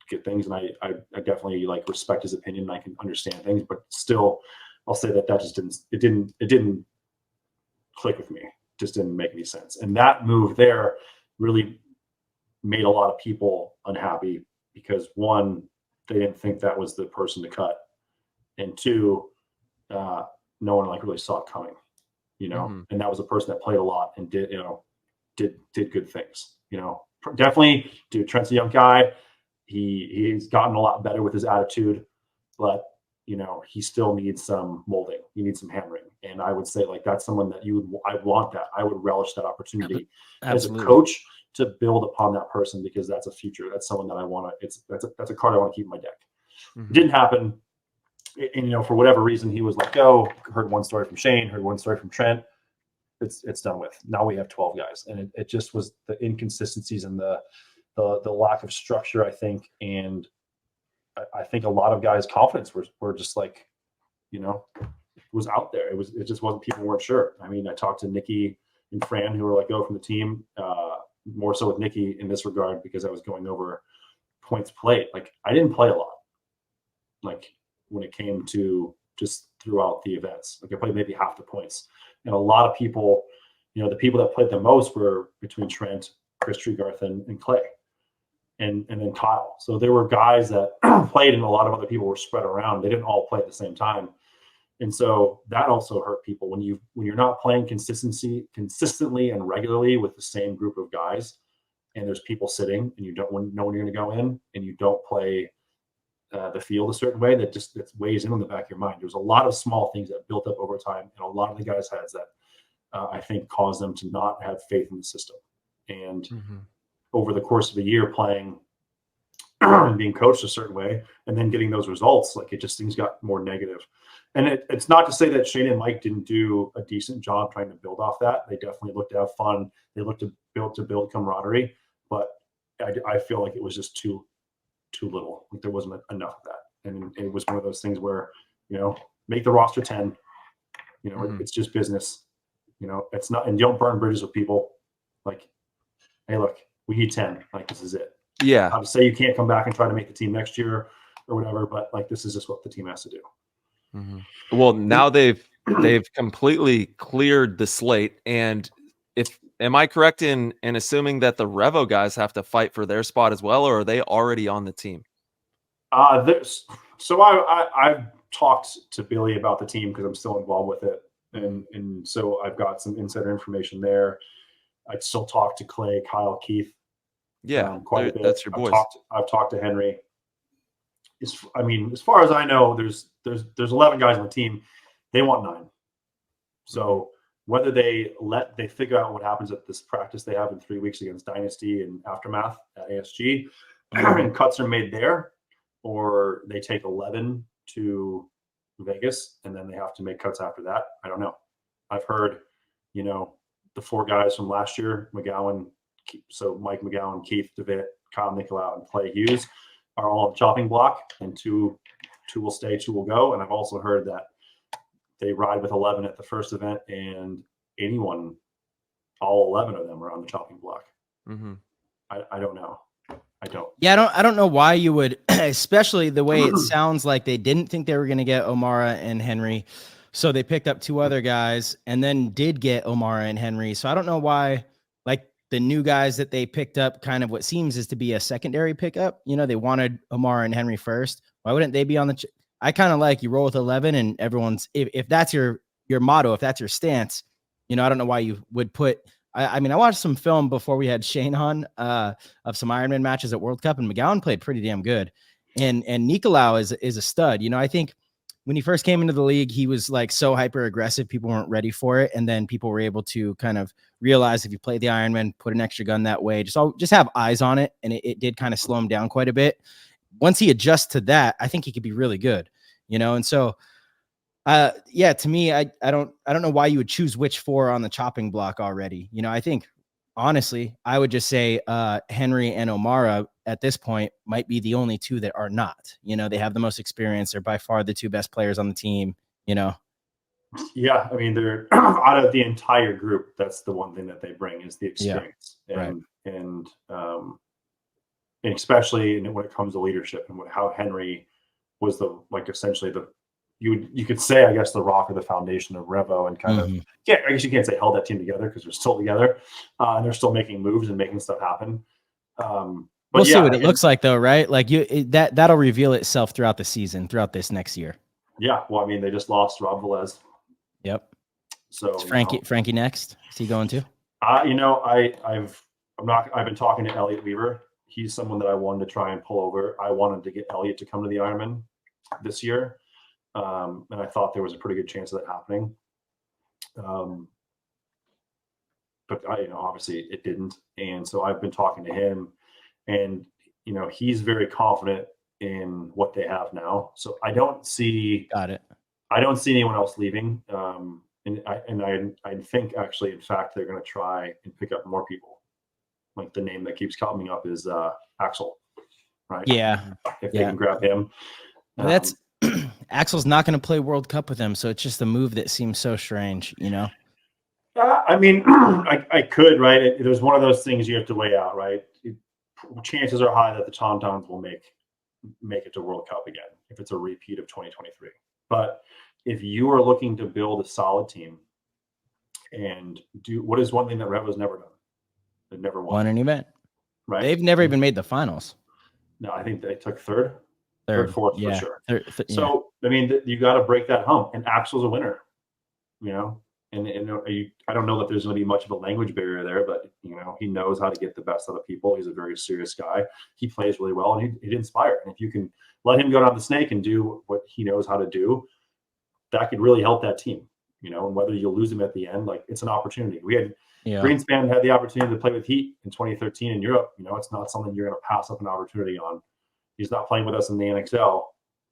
get things. And I definitely like respect his opinion, and I can understand things, but still I'll say that just didn't click with me. Just didn't make any sense. And that move there really made a lot of people unhappy because 1, they didn't think that was the person to cut. And 2, no one like really saw it coming. You know, and that was a person that played a lot and did good things, you know. Definitely, dude, Trent's a young guy. He's gotten a lot better with his attitude, but you know, he still needs some molding. He needs some hammering. And I would say like that's someone that I want that. I would relish that opportunity as a coach to build upon that person, because that's a future. That's someone that I want to, that's a card I want to keep in my deck. It didn't happen. And, you know, for whatever reason, he was let go. Heard one story from Shane, heard one story from Trent. It's done with. Now we have 12 guys. And it just was the inconsistencies and the lack of structure, I think. And I think a lot of guys' confidence were just like, you know, was out there. It just wasn't, people weren't sure. I mean, I talked to Nikki and Fran, who were let go from the team, more so with Nikki in this regard, because I was going over points played. Like I didn't play a lot. Like, when it came to just throughout the events, like I played maybe half the points, and a lot of people, you know, the people that played the most were between Trent, Chris Tregarth, and Clay, and then Kyle. So there were guys that played, and a lot of other people were spread around. They didn't all play at the same time, and so that also hurt people when you're not playing consistently and regularly with the same group of guys, and there's people sitting, and you don't know when you're going to go in, and you don't play the field a certain way, that weighs in on the back of your mind. There's a lot of small things that built up over time, and a lot of the guys' heads that I think caused them to not have faith in the system. And over the course of a year playing and being coached a certain way, and then getting those results, like things got more negative. And it's not to say that Shane and Mike didn't do a decent job trying to build off that. They definitely looked to have fun. They looked to build camaraderie, but I feel like it was just too too little. Like there wasn't enough of that. And it was one of those things where, make the roster 10, it's just business, it's not, and you don't burn bridges with people. Like, hey, look, we need 10. Like, this is it. Yeah. Not to say you can't come back and try to make the team next year or whatever, but like, this is just what the team has to do. Well, now they've completely cleared the slate. And am I correct in assuming that the Revo guys have to fight for their spot as well, or are they already on the team? So I've talked to Billy about the team because I'm still involved with it. And so I've got some insider information there. I'd still talk to Clay, Kyle, Keith. Yeah, quite a bit. That's your boys. I've talked to Henry. As far as I know, there's 11 guys on the team. They want 9. So whether they figure out what happens at this practice they have in 3 weeks against Dynasty and Aftermath at ASG, and cuts are made there, or they take 11 to Vegas and then they have to make cuts after that. I don't know. I've heard, the 4 guys from last year, McGowan, so Mike McGowan, Keith DeVitt, Kyle Nicolau, and Clay Hughes are all on the chopping block, and two will stay, 2 will go. And I've also heard that they ride with 11 at the first event, and all 11 of them are on the chopping block. I don't know. I don't. Yeah, I don't know why you would, especially the way it sounds like they didn't think they were going to get O'Mara and Henry. So they picked up 2 other guys and then did get O'Mara and Henry. So I don't know why, like the new guys that they picked up, kind of what seems is to be a secondary pickup. They wanted O'Mara and Henry first. Why wouldn't they be on the, I kind of like you roll with 11 and everyone's, if that's your motto, if that's your stance, I don't know why you would put, I watched some film before we had Shane on of some Ironman matches at World Cup, and McGowan played pretty damn good. And Nicolau is a stud. I think when he first came into the league, he was like so hyper aggressive. People weren't ready for it. And then people were able to kind of realize if you play the Ironman, put an extra gun that way, just have eyes on it. And it did kind of slow him down quite a bit. Once he adjusts to that, I think he could be really good, And so, to me, I don't know why you would choose which 4 on the chopping block already. I think honestly, I would just say Henry and O'Mara at this point might be the only 2 that are not. They have the most experience. They're by far the 2 best players on the team. Yeah, they're out of the entire group. That's the one thing that they bring is the experience, and especially when it comes to leadership and how Henry was essentially you could say, I guess, the rock or the foundation of Revo, and kind of, I guess you can't say held that team together because they're still together and they're still making moves and making stuff happen. We'll see what it looks like though, right? Like that'll reveal itself throughout the season, throughout this next year. Yeah. Well, they just lost Rob Velez. Yep. So is Frankie next? Is he going to? I've been talking to Elliot Weaver. He's someone that I wanted to try and pull over. I wanted to get Elliot to come to the Ironman this year. And I thought there was a pretty good chance of that happening. But obviously it didn't. And so I've been talking to him, and, he's very confident in what they have now. So I don't see anyone else leaving. And I think actually, in fact, they're going to try and pick up more people. Like the name that keeps coming up is Axel, right? Yeah. If they can grab him. That's Axel's not going to play World Cup with them, so it's just a move that seems so strange, I could, right? It was one of those things you have to weigh out, right? Chances are high that the Tauntauns will make it to World Cup again if it's a repeat of 2023. But if you are looking to build a solid team and do what is one thing that Revo's never done, they've never won an event, right? They've never even made the finals. No, I think they took third, fourth, yeah, for sure. So you got to break that hump, and Axel's a winner, And I don't know that there's going to be much of a language barrier there, but he knows how to get the best out of people. He's a very serious guy. He plays really well, and he'd inspire. And if you can let him go down the snake and do what he knows how to do, that could really help that team. And whether you lose him at the end, it's an opportunity. We had Greenspan had the opportunity to play with Heat in 2013 in Europe. It's not something you're going to pass up an opportunity on. He's not playing with us in the NXL.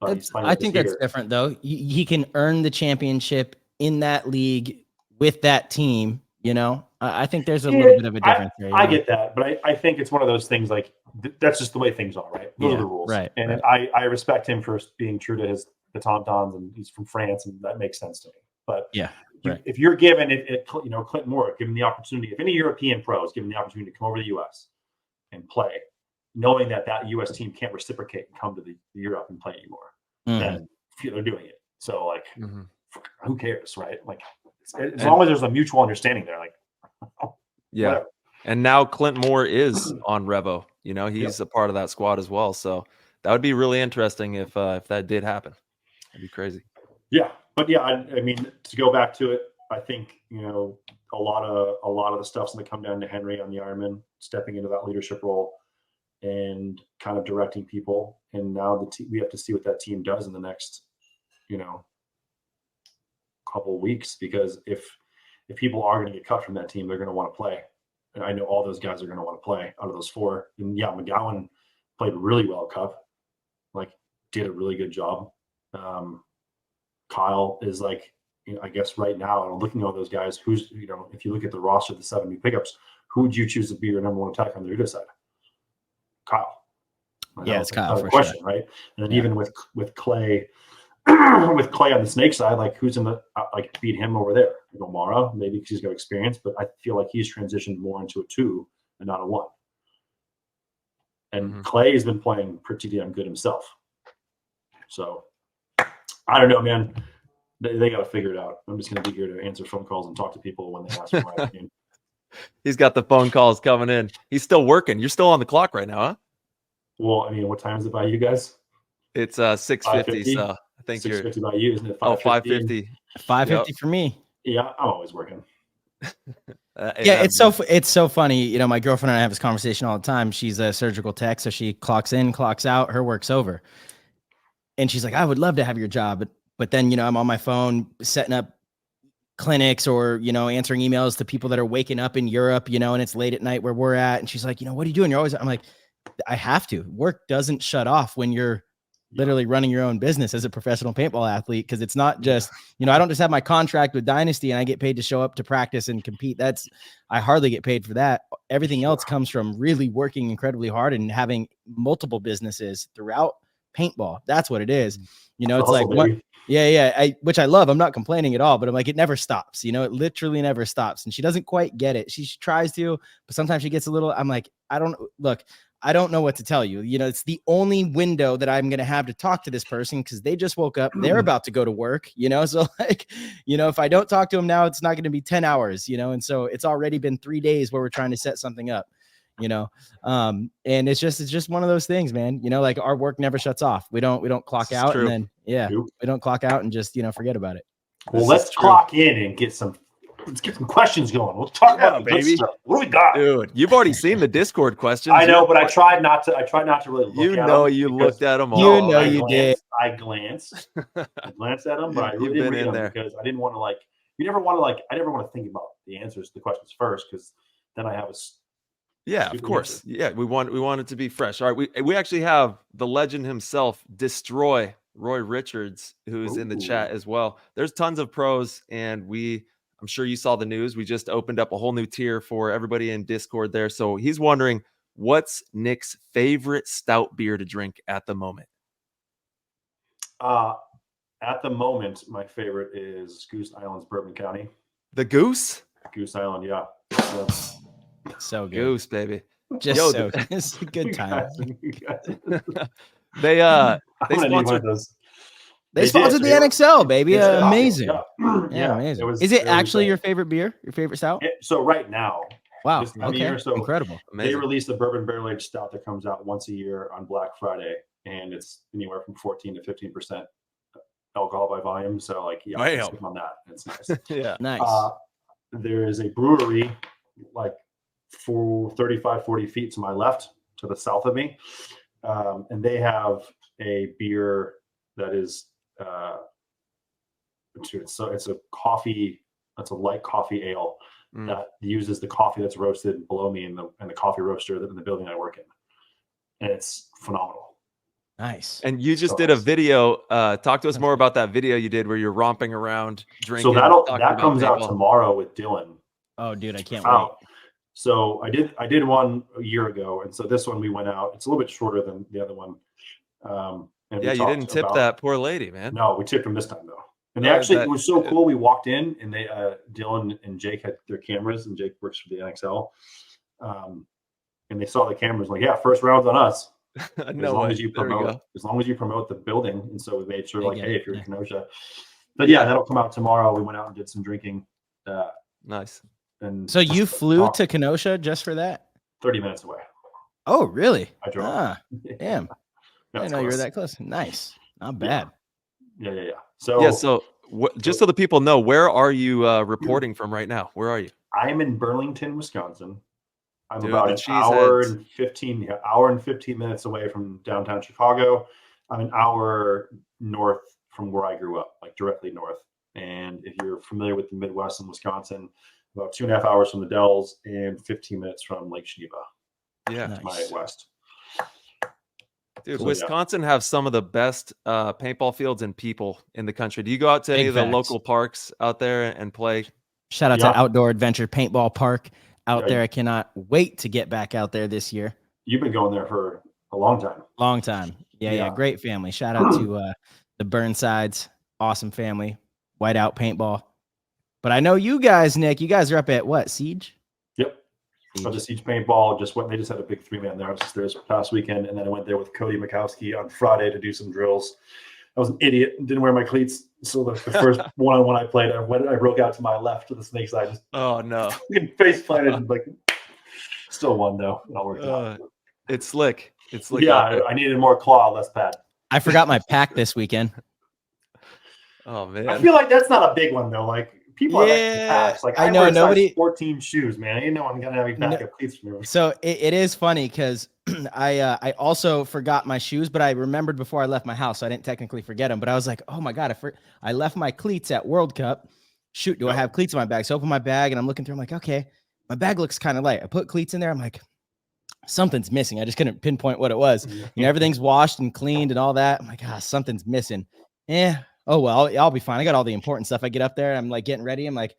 I think that's different, though. He can earn the championship in that league with that team. I think there's a little bit of a difference there. I get that, but I think it's one of those things that's just the way things are, right? Those are the rules, right, and right. I respect him for being true to the tauntauns, and he's from France, and that makes sense to me. But if you're given Clinton Moore given the opportunity, if any European pro is given the opportunity to come over to the U.S. and play, knowing that U.S. team can't reciprocate and come to the Europe and play anymore, then they're doing it. So like, who cares, right? Like, as long as there's a mutual understanding there, like, whatever. And now Clint Moore is on Revo. You know, he's a part of that squad as well. So that would be really interesting if that did happen. That'd be crazy. Yeah, but I mean, to go back to it, I think a lot of the stuff's going to come down to Henry on the Ironman stepping into that leadership role and kind of directing people. And now we have to see what that team does in the next couple of weeks, because if people are going to get cut from that team, they're going to want to play. And I know all those guys are going to want to play out of those four. And McGowan played really well Cup, like did a really good job. Kyle is like, I guess right now, and looking at all those guys, who's, if you look at the roster of the 7 new pickups, who would you choose to be your number one attacker on the other side? Kyle. Yeah, it's Kyle for question, sure. Right? And then even with Clay, with Clay on the snake side, like who's in the beat him over there? Mara, maybe because he's got experience, but I feel like he's transitioned more into a 2 and not a 1. And Clay has been playing pretty damn good himself. So I don't know, man. They got to figure it out. I'm just going to be here to answer phone calls and talk to people when they ask for my opinion. He's got the phone calls coming in. He's still working. You're still on the clock right now, huh? Well, I mean, what time is it by you guys? It's 6:50. So I think 6:50 by you, isn't it? 5:50. 5:50 for me. Yeah, I'm always working. It's so funny. My girlfriend and I have this conversation all the time. She's a surgical tech, so she clocks in, clocks out. Her work's over, and she's like, "I would love to have your job, but then I'm on my phone setting up clinics or answering emails to people that are waking up in Europe, and it's late at night where we're at." And she's like, "What are you doing? You're always." I'm like, "I have to. Work doesn't shut off when you're literally running your own business as a professional paintball athlete, because it's not just, I don't just have my contract with Dynasty and I get paid to show up to practice and compete. I hardly get paid for that. Everything else comes from really working incredibly hard and having multiple businesses throughout paintball. That's what it is. It's like, which I love. I'm not complaining at all, but I'm like, it never stops. It literally never stops. And she doesn't quite get it. She tries to, but sometimes she gets a little, I'm like, I don't know what to tell you. It's the only window that I'm going to have to talk to this person because they just woke up. They're about to go to work, so like, if I don't talk to them now, it's not going to be 10 hours, and so it's already been 3 days where we're trying to set something up, and it's just one of those things, man. Like our work never shuts off. We don't clock out and then, we don't clock out and just, forget about it. Well, let's clock in and let's get some questions going. Let's talk about baby. What do we got, dude? You've already seen the Discord questions. I know, but I tried not to really. Look at them you looked at them all. You did. I glanced at them, but I really didn't read them because I didn't want to I never want to think about the answers to the questions first, because then I have a. Yeah, of course. Answer. Yeah, we want it to be fresh. All right, we actually have the legend himself, Destroy Roy Richards, who's in the chat as well. There's tons of pros, and I'm sure you saw the news. We just opened up a whole new tier for everybody in Discord there. So he's wondering, what's Nick's favorite stout beer to drink at the moment? At the moment, my favorite is Goose Island's Bourbon County. The Goose? Goose Island, yeah. So good. Goose, baby. It's a good time. They sponsored those. They sponsored the NXL, baby. Amazing. Yeah, amazing. Is it actually your favorite beer? Your favorite stout? So right now. Wow. Okay. Incredible. They release a bourbon barrel aged stout that comes out once a year on Black Friday, and it's anywhere from 14 to 15% alcohol by volume. So on that. It's nice. Yeah. Nice. There is a brewery like for 35, 40 feet to my left, to the south of me. And they have a beer that is it's a coffee. That's a light coffee ale that uses the coffee that's roasted below me in the coffee roaster in the building I work in, and it's phenomenal. Nice. And you just did a video. Talk to us more about that video you did where you're romping around drinking. So that comes out tomorrow with Dylan. Oh, dude, I can't wait. So I did one a year ago, and so this one we went out. It's a little bit shorter than the other one. And we Yeah, you talked didn't tip about, that poor lady, man. No, we tipped them this time though. And they Oh, actually, that- it was so cool. We walked in, and they Dylan and Jake had their cameras, and Jake works for the NXL. And they saw the cameras, like, yeah, first round's on us. No as long way. as you There we promote, go. as long as you promote the building. And so we made sure, They like, get hey, it, if you're yeah. in Kenosha, but yeah, that'll come out tomorrow. We went out and did some drinking. Nice. And So you just flew talked to Kenosha just for that? 30 minutes away. Oh, really? I drove. Ah, damn. I That's didn't know you were close. that close. Nice. Not bad. Yeah. So Yeah. So just so the people know, where are you reporting from right now? Where are you? I'm in Burlington, Wisconsin. I'm Dude, about the an hour cheeseheads. and 15 minutes away from downtown Chicago. I'm an hour north from where I grew up, like directly north. And if you're familiar with the Midwest in Wisconsin, about 2.5 hours from the Dells and 15 minutes from Lake Geneva, Yeah. Nice. my west. Dude, So, Wisconsin have some of the best paintball fields and people in the country. Do you go out to any Big of the facts. local parks out there and play? Shout out Yeah. to Outdoor Adventure Paintball Park out Yeah. there. I cannot wait to get back out there this year. You've been going there for a long time. Long time. Yeah. Yeah. Great family. Shout out to the Burnsides. Awesome family. Whiteout Paintball. But I know you guys, Nick, you guys are up at what? Siege? Yep. Siege. I just Siege Paintball. They just had a big 3-man there. I was just there this past weekend, and then I went there with Cody Mikowski on Friday to do some drills. I was an idiot and didn't wear my cleats. So the first one-on-one I played, I broke out to my left to the snake side, just Oh no. face planted, and like still won though. It all worked out. It's slick. It's slick. Yeah, out there. I needed more claw, less pad. I forgot my pack this weekend. Oh man. I feel like that's not a big one though. Like people have extra Yeah, packs. Like I I know, wear size nobody- 14 shoes, man. I didn't know I'm gonna have any backup cleats from you. So it is funny because I also forgot my shoes, but I remembered before I left my house, so I didn't technically forget them. But I was like, oh my God, I left my cleats at World Cup. Shoot, do I have cleats in my bag? So I open my bag and I'm looking through. I'm like, okay, my bag looks kind of light. I put cleats in there. I'm like, something's missing. I just couldn't pinpoint what it was. You know, everything's washed and cleaned and all that. I'm like, something's missing. Oh well, I'll be fine. I got all the important stuff. I get up there, I'm like getting ready. I'm like,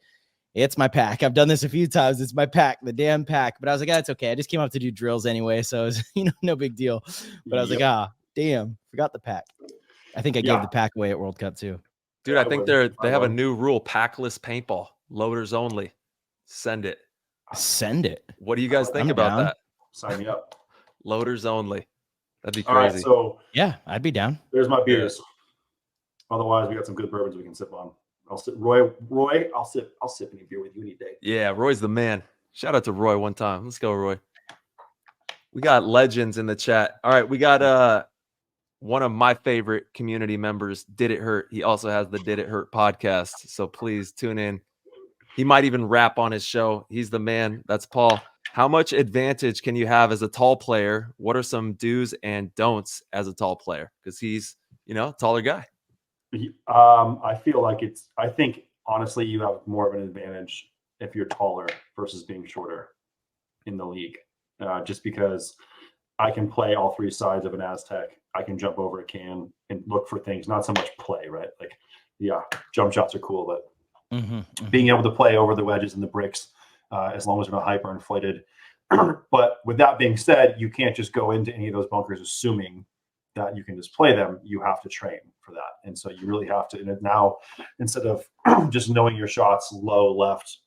it's my pack. I've done this a few times. It's my pack, the damn pack. But I was like, it's okay. I just came up to do drills anyway, so it was, no big deal. But I was like, damn, forgot the pack. I think I gave the pack away at World Cup too. Dude, I think they have a new rule: packless paintball, loaders only. Send it. Send it. What do you guys think I'm about down. that? Sign me up. Loaders only. That'd be All right, crazy. so Yeah, I'd be down. there's my beers. Otherwise, we got some good bourbons we can sip on. I'll sip, Roy. I'll sip any beer with you any day. Yeah, Roy's the man. Shout out to Roy one time. Let's go, Roy. We got legends in the chat. All right, we got one of my favorite community members, Did It Hurt. He also has the Did It Hurt podcast, so please tune in. He might even rap on his show. He's the man. That's Paul. How much advantage can you have as a tall player? What are some do's and don'ts as a tall player? Because he's, a taller guy. I feel like I think honestly, you have more of an advantage if you're taller versus being shorter in the league. Just because I can play all three sides of an Aztec. I can jump over a can and look for things, not so much play, right? Like, yeah, jump shots are cool, but being able to play over the wedges and the bricks, as long as they're not hyperinflated. But with that being said, you can't just go into any of those bunkers assuming that you can just play them. You have to train for that. And so you really have to, and now instead of just knowing your shots, low left,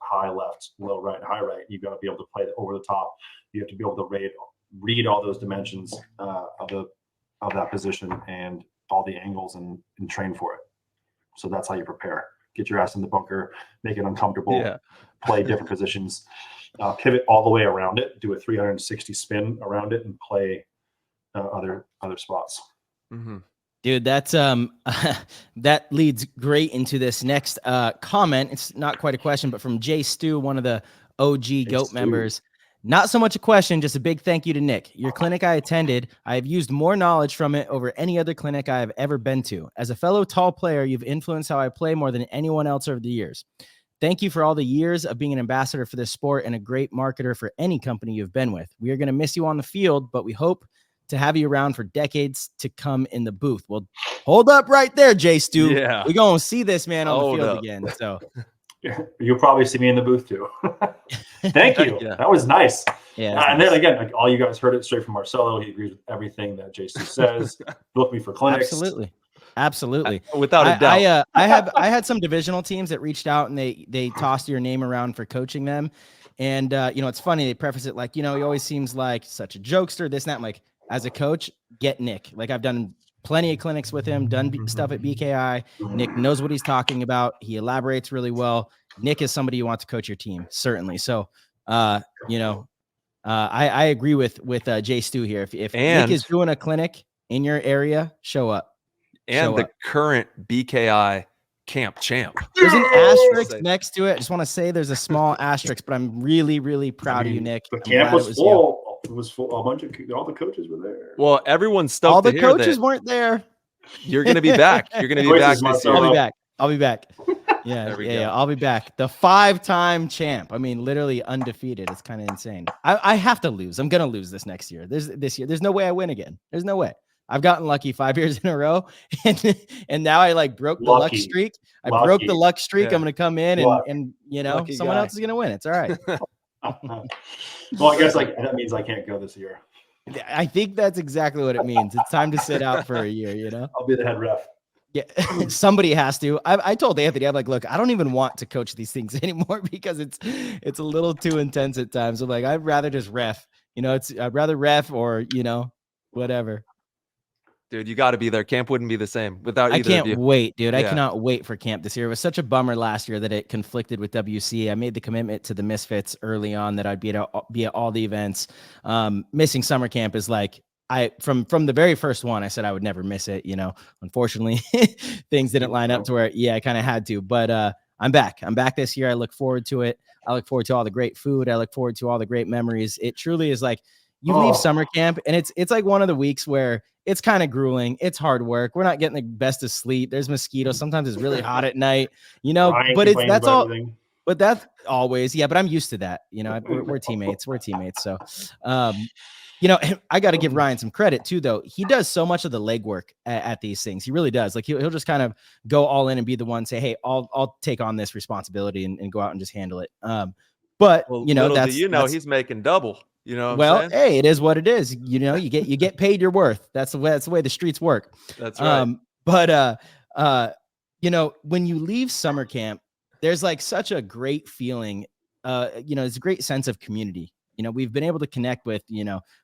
low right, high right, you've got to be able to play it over the top. You have to be able to read all those dimensions of that position and all the angles and train for it. So that's how you prepare. Get your ass in the bunker, make it uncomfortable, play different positions, pivot all the way around it, do a 360 spin around it, and play other spots. Dude, that's that leads great into this next comment. It's not quite a question, but from Jay Stu, one of the OG GOAT members. Not so much a question, just a big thank you to Nick. Your clinic I attended, I have used more knowledge from it over any other clinic I have ever been to. As a fellow tall player, you've influenced how I play more than anyone else over the years. Thank you for all the years of being an ambassador for this sport and a great marketer for any company you've been with. We are going to miss you on the field, but we hope to have you around for decades to come in the booth. Well, hold up right there, Jay Stu. Yeah. We're going to see this man on Hold the field up. again. So You'll probably see me in the booth too. Thank you. Yeah. That was nice. Yeah. And then again, like all you guys heard it straight from Marcelo. He agrees with everything that JC says. Book me for clinics. Absolutely. Without a doubt. I had some divisional teams that reached out and they tossed your name around for coaching them. And it's funny, they preface it like, he always seems like such a jokester, this and that. I'm like, as a coach, get Nick. Like I've done plenty of clinics with him, done stuff at BKI. Nick knows what he's talking about. He elaborates really well. Nick is somebody you want to coach your team, certainly. So, I agree with Jay Stu here. If Nick is doing a clinic in your area, show up. And the current BKI camp champ. There's an asterisk next to it. I just want to say there's a small asterisk, but I'm really, really proud of you, Nick. The camp was full. It was full. All the coaches were there. Well, everyone's stoked. All the coaches weren't there. You're going to be back. You're going to be back this year. I'll be back. Yeah. I'll be back. The 5-time champ. I mean, literally undefeated. It's kind of insane. I have to lose. I'm going to lose this next year. This year. There's no way I win again. There's no way. I've gotten lucky 5 years in a row, and now I like broke the luck streak. Broke the luck streak. Yeah. I'm going to come in and someone else is going to win. It's all right. Well, I guess that means I can't go this year. I think that's exactly what it means. It's time to sit out for a year. I'll be the head ref. Yeah, somebody has to. I told Anthony, I'm like, look, I don't even want to coach these things anymore because it's a little too intense at times. I'm like, I'd rather just ref. I'd rather ref or whatever. Dude, you got to be there. Camp wouldn't be the same without either of you. I can't wait, dude. Yeah. I cannot wait for camp this year. It was such a bummer last year that it conflicted with WC. I made the commitment to the Misfits early on that I'd be at all the events. Missing summer camp is like, from the very first one, I said I would never miss it. Unfortunately, things didn't line up to where, I kind of had to. But I'm back. I'm back this year. I look forward to it. I look forward to all the great food. I look forward to all the great memories. It truly is like you leave summer camp, and it's like one of the weeks where it's kind of grueling. It's hard work. We're not getting the best of sleep. There's mosquitoes. Sometimes it's really hot at night. But that's all. Everything. But that's always But I'm used to that. We're teammates. We're teammates. So. I got to give Ryan some credit too, though. He does so much of the legwork at these things. He really does. Like he'll just kind of go all in and be the one say, hey, I'll take on this responsibility and go out and just handle it. But he's making double. Hey, it is what it is. You get paid your worth. That's the way the streets work. That's right. When you leave summer camp, there's like such a great feeling. It's a great sense of community. We've been able to connect with,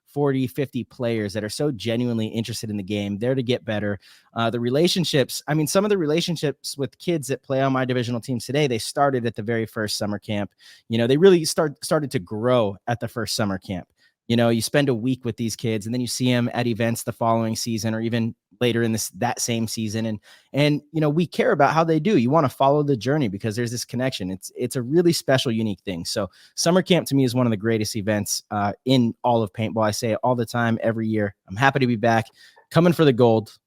40, 50 players that are so genuinely interested in the game, there to get better. The relationships, some of the relationships with kids that play on my divisional teams today, they started at the very first summer camp. They really started to grow at the first summer camp. You spend a week with these kids and then you see them at events the following season or even later in that same season. And we care about how they do. You want to follow the journey because there's this connection. It's a really special, unique thing. So summer camp to me is one of the greatest events in all of paintball. I say it all the time, every year. I'm happy to be back, coming for the gold.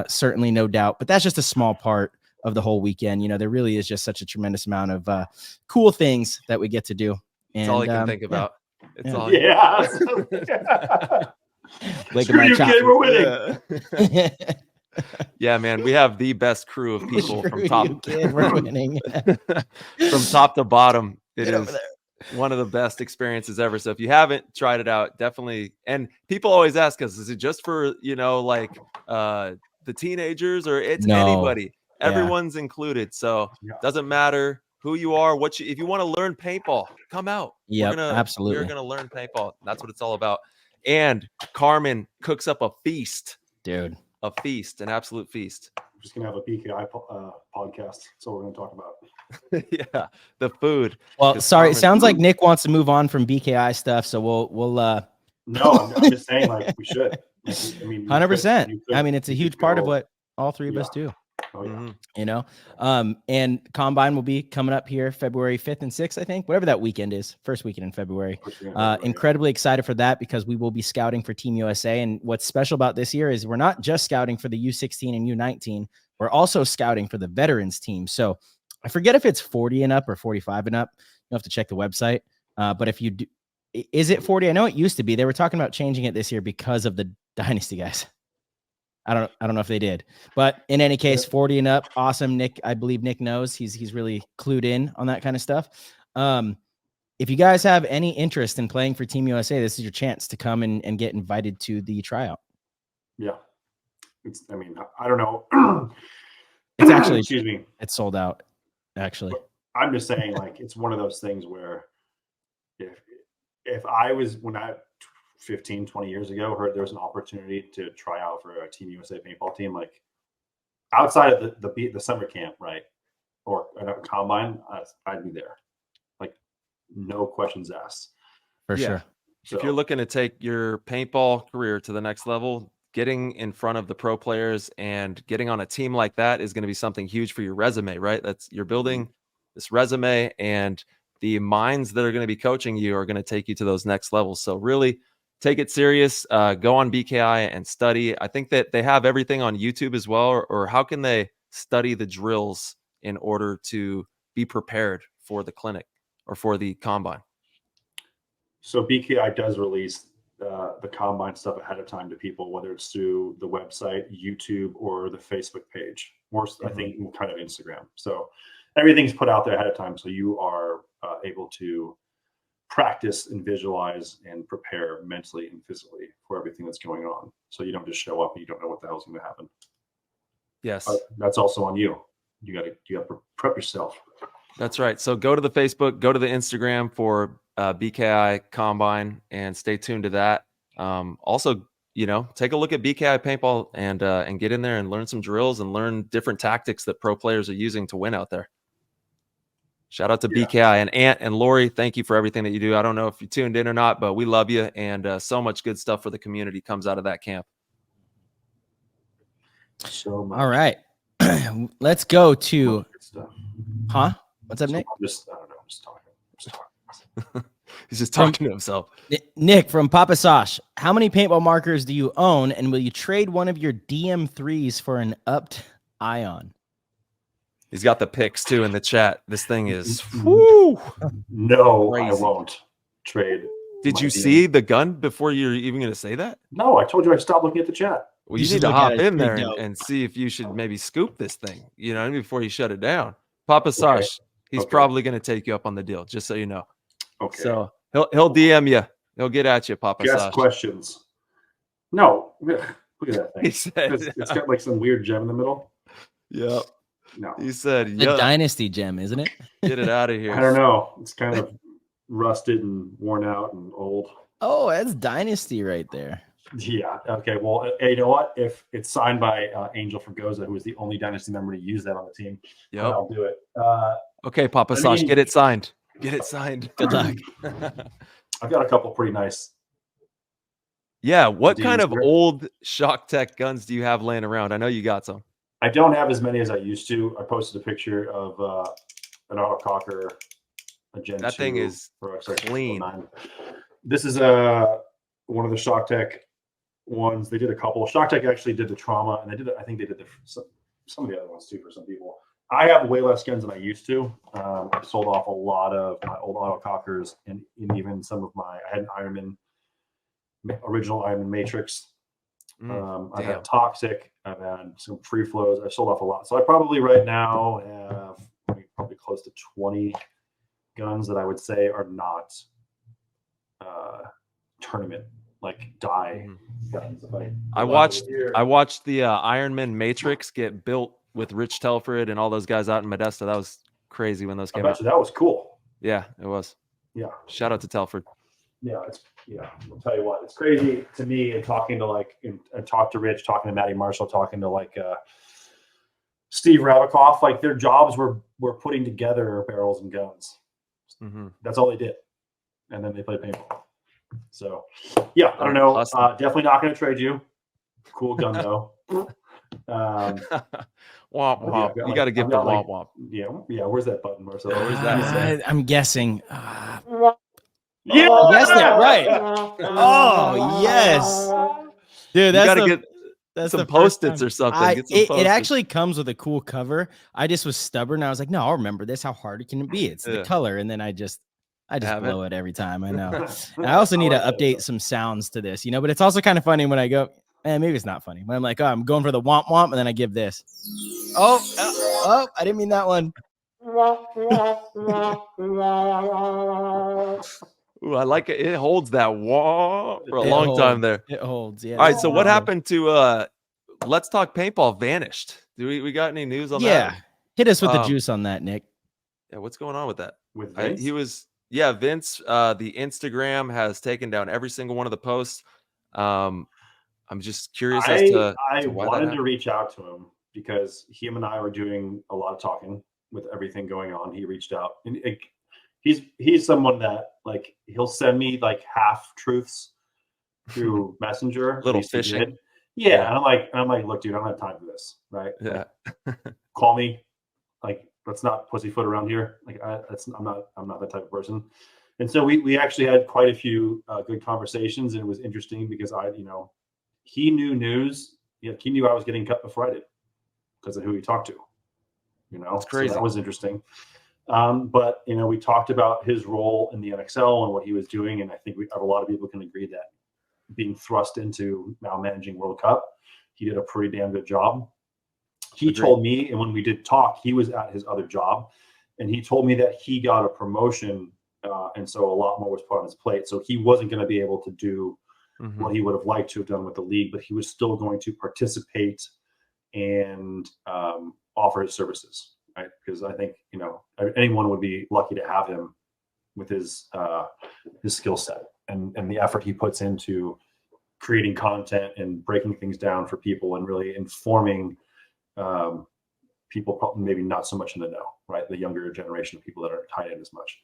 Certainly, no doubt, but that's just a small part of the whole weekend. There really is just such a tremendous amount of cool things that we get to do. That's all I can think about. It's all. Like my we're winning. Yeah, man, we have the best crew of people from top to bottom. It is one of the best experiences ever. So if you haven't tried it out, definitely. And people always ask us, is it just for the teenagers or it's anybody? Everyone's included. So it doesn't matter who you are, if you want to learn paintball, come out. Yeah, absolutely. We're gonna learn paintball. That's what it's all about. And Carmen cooks up a feast, dude. A feast, an absolute feast. We're just gonna have a BKI podcast. That's what we're gonna talk about. Yeah, the food. Well, sorry, it sounds like Nick wants to move on from BKI stuff, so we'll. No, I'm just saying, like we should. 100%. It's a huge part of what all three of us do. Oh, yeah. And Combine will be coming up here February 5th and 6th, I think, whatever that weekend is, first weekend in February. Incredibly excited for that because we will be scouting for Team USA. And what's special about this year is we're not just scouting for the U16 and U19. We're also scouting for the veterans team. So I forget if it's 40 and up or 45 and up. You'll have to check the website. But if you do, is it 40? I know it used to be. They were talking about changing it this year because of the Dynasty guys. I don't know if they did, but in any case, 40 and up, awesome. Nick, I believe Nick knows he's really clued in on that kind of stuff. If you guys have any interest in playing for Team USA, this is your chance to come and get invited to the tryout. Yeah. I don't know. It's actually, excuse me. It's sold out, actually. I'm just saying, like, it's one of those things where if I was, when I 15, 20 years ago, heard there was an opportunity to try out for a Team USA paintball team, like outside of the summer camp, right? Or a combine, I'd be there. Like, no questions asked. For sure. If you're looking to take your paintball career to the next level, getting in front of the pro players and getting on a team like that is going to be something huge for your resume, right? You're building this resume, and the minds that are going to be coaching you are going to take you to those next levels. So really take it serious. Go on BKI and study. I think that they have everything on YouTube as well, or how can they study the drills in order to be prepared for the clinic or for the combine? So BKI does release the combine stuff ahead of time to people, whether it's through the website, YouTube, or the Facebook page, or I think kind of Instagram. So everything's put out there ahead of time, so you are able to practice and visualize and prepare mentally and physically for everything that's going on. So you don't just show up and you don't know what the hell's going to happen. Yes, but that's also on you. You got to prep yourself. That's right. So go to the Facebook, go to the Instagram for BKI Combine, and stay tuned to that. Also, take a look at BKI Paintball and get in there and learn some drills and learn different tactics that pro players are using to win out there. Shout out to BKI and Ant and Lori. Thank you for everything that you do. I don't know if you tuned in or not, but we love you, and so much good stuff for the community comes out of that camp. So much. All right. Let's go to, What's up, Nick? I don't know. I'm just talking. He's just talking to himself. Nick from Papa Sosh, how many paintball markers do you own, and will you trade one of your DM3s for an upped Ion? He's got the pics too in the chat. This thing is whoo. No, crazy. I won't trade. Did you see the gun before you're even going to say that? No, I told you I stopped looking at the chat. Well, you need to hop in there and see if you should maybe scoop this thing, before you shut it down. Papa Sosh, he's probably going to take you up on the deal, just so you know. Okay. So he'll DM you. He'll get at you, Papa Sosh. Ask questions. No, look at that thing. He said, it's got like some weird gem in the middle. Yep. No. He said, the Dynasty gem, isn't it? Get it out of here. I don't know. It's kind of rusted and worn out and old. Oh, that's Dynasty right there. Yeah. Okay. Well, you know what? If it's signed by Angel Fragoza, who is the only Dynasty member to use that on the team, I'll do it. Okay, Papa Sosh, get it signed. Get it signed. Good luck. I've got a couple pretty nice. Yeah. What kind of old Shock Tech guns do you have laying around? I know you got some. I don't have as many as I used to. I posted a picture of an autococker, a Gen 2. That thing is clean. This is one of the Shock Tech ones. They did a couple. Shock Tech actually did the Trauma, and I think they did some of the other ones too for some people. I have way less guns than I used to. I've sold off a lot of my old autocockers, and even some of I had an original Ironman Matrix. I've had Toxic. I've had some free flows. I've sold off a lot. So I probably right now have probably close to 20 guns that I would say are not tournament guns. I watched the Ironman Matrix get built with Rich Telford and all those guys out in Modesto. That was crazy when those came out. That was cool. Yeah, it was. Yeah. Shout out to Telford. Yeah, I'll tell you what, it's crazy to me, and talking to and talk to Rich, talking to Matty Marshall, talking to Steve Ravikoff, their jobs were putting together barrels and guns. Mm-hmm. That's all they did, and then they played paintball. So yeah, I don't know. Awesome. Definitely not going to trade you. Cool gun though. Womp womp. You got to give the womp womp. Yeah. Where's that button, Marcelo? Where's that? I'm guessing. Yeah, I guessed it right. Oh yes, dude. That's some Post-its or something. It actually comes with a cool cover. I just was stubborn. I was like, no, I'll remember this. How hard can it be? It's the color, and then I just blow it every time. I know. And I also need to update some sounds to this, but it's also kind of funny when I go. maybe it's not funny. When I'm like, oh, I'm going for the womp womp, and then I give this. Oh, I didn't mean that one. Ooh, I like it. It holds that wah for a It long time holds. there. It holds. Yeah. All right. So what happened to Let's Talk Paintball vanished? Do we got any news on that? Yeah. Hit us with the juice on that, Nick. Yeah. What's going on with that? With Vince? Vince, the Instagram has taken down every single one of the posts. I'm just curious as to I why wanted to reach out to him because him and I were doing a lot of talking with everything going on. He reached out, and he's someone that like he'll send me like half truths through Messenger. Little fishing. Yeah. And I'm like, look, dude, I don't have time for this. Right. Yeah. Like, call me. Like, let's not pussyfoot around here. Like, I'm not that type of person. And so we actually had quite a few good conversations, and it was interesting because he knew news. He knew I was getting cut before I did because of who he talked to. It's crazy. So that was interesting. But we talked about his role in the NXL and what he was doing, and I think a lot of people can agree that being thrust into now managing World Cup, he did a pretty damn good job. He told me, and when we did talk, he was at his other job, and he told me that he got a promotion, and so a lot more was put on his plate. So he wasn't going to be able to do what he would have liked to have done with the league, but he was still going to participate and offer his services, right? Because I think anyone would be lucky to have him with his skill set and the effort he puts into creating content and breaking things down for people and really informing people, probably maybe not so much in the know, right? The younger generation of people that aren't tied in as much.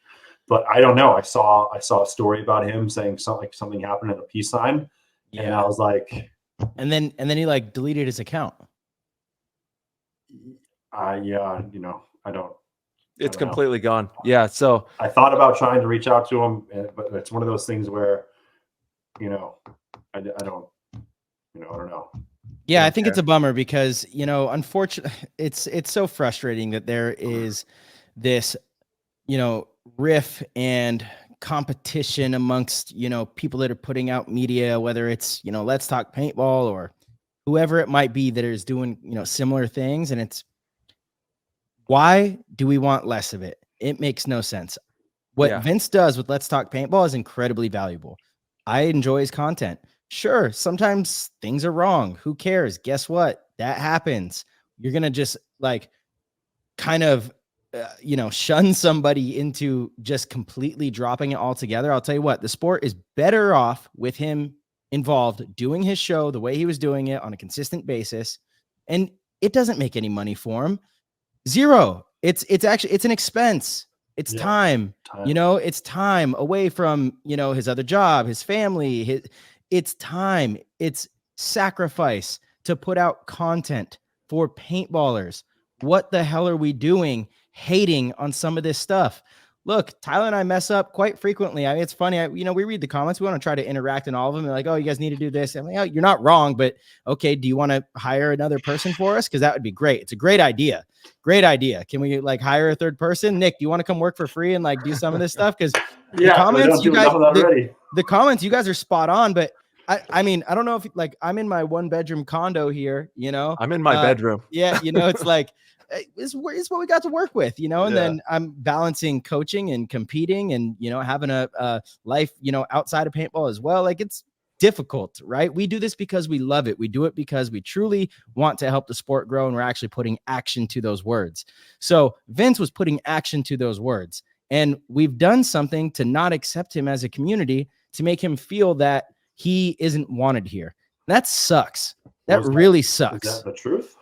But I don't know. I saw a story about him saying something happened in a peace sign, and I was like, and then he like deleted his account. I don't. It's completely gone. Yeah. So I thought about trying to reach out to him, but it's one of those things where, I don't know. Yeah, I think it's a bummer because, unfortunately, it's so frustrating that there is this, riff and competition amongst, people that are putting out media, whether it's, Let's Talk Paintball or whoever it might be that is doing, similar things. And it's, why do we want less of it? It makes no sense. What Vince does with Let's Talk Paintball is incredibly valuable. I enjoy his content. Sure, sometimes things are wrong. Who cares? Guess what? That happens. You're going to just kind of, shun somebody into just completely dropping it altogether. I'll tell you what, the sport is better off with him involved doing his show the way he was doing it on a consistent basis. And it doesn't make any money for him. Zero. It's an expense. It's time. It's time away from, his other job, his family, it's time. It's sacrifice to put out content for paintballers. What the hell are we doing hating on some of this stuff? Look, Tyler and I mess up quite frequently. I mean, it's funny. We read the comments. We want to try to interact in all of them. They're like, oh, you guys need to do this. I'm like, oh, you're not wrong, but okay. Do you want to hire another person for us? Because that would be great. It's a great idea. Great idea. Can we hire a third person? Nick, do you want to come work for free and do some of this stuff? Because the comments, you guys are spot on. But I mean, I don't know if I'm in my 1-bedroom condo here, I'm in my bedroom. Yeah. It's like, it's what we got to work with, and then I'm balancing coaching and competing and, having a life, outside of paintball as well. It's difficult, right? We do this because we love it. We do it because we truly want to help the sport grow, and we're actually putting action to those words. So Vince was putting action to those words, and we've done something to not accept him as a community to make him feel that he isn't wanted here. That sucks. That really sucks. Is that the truth?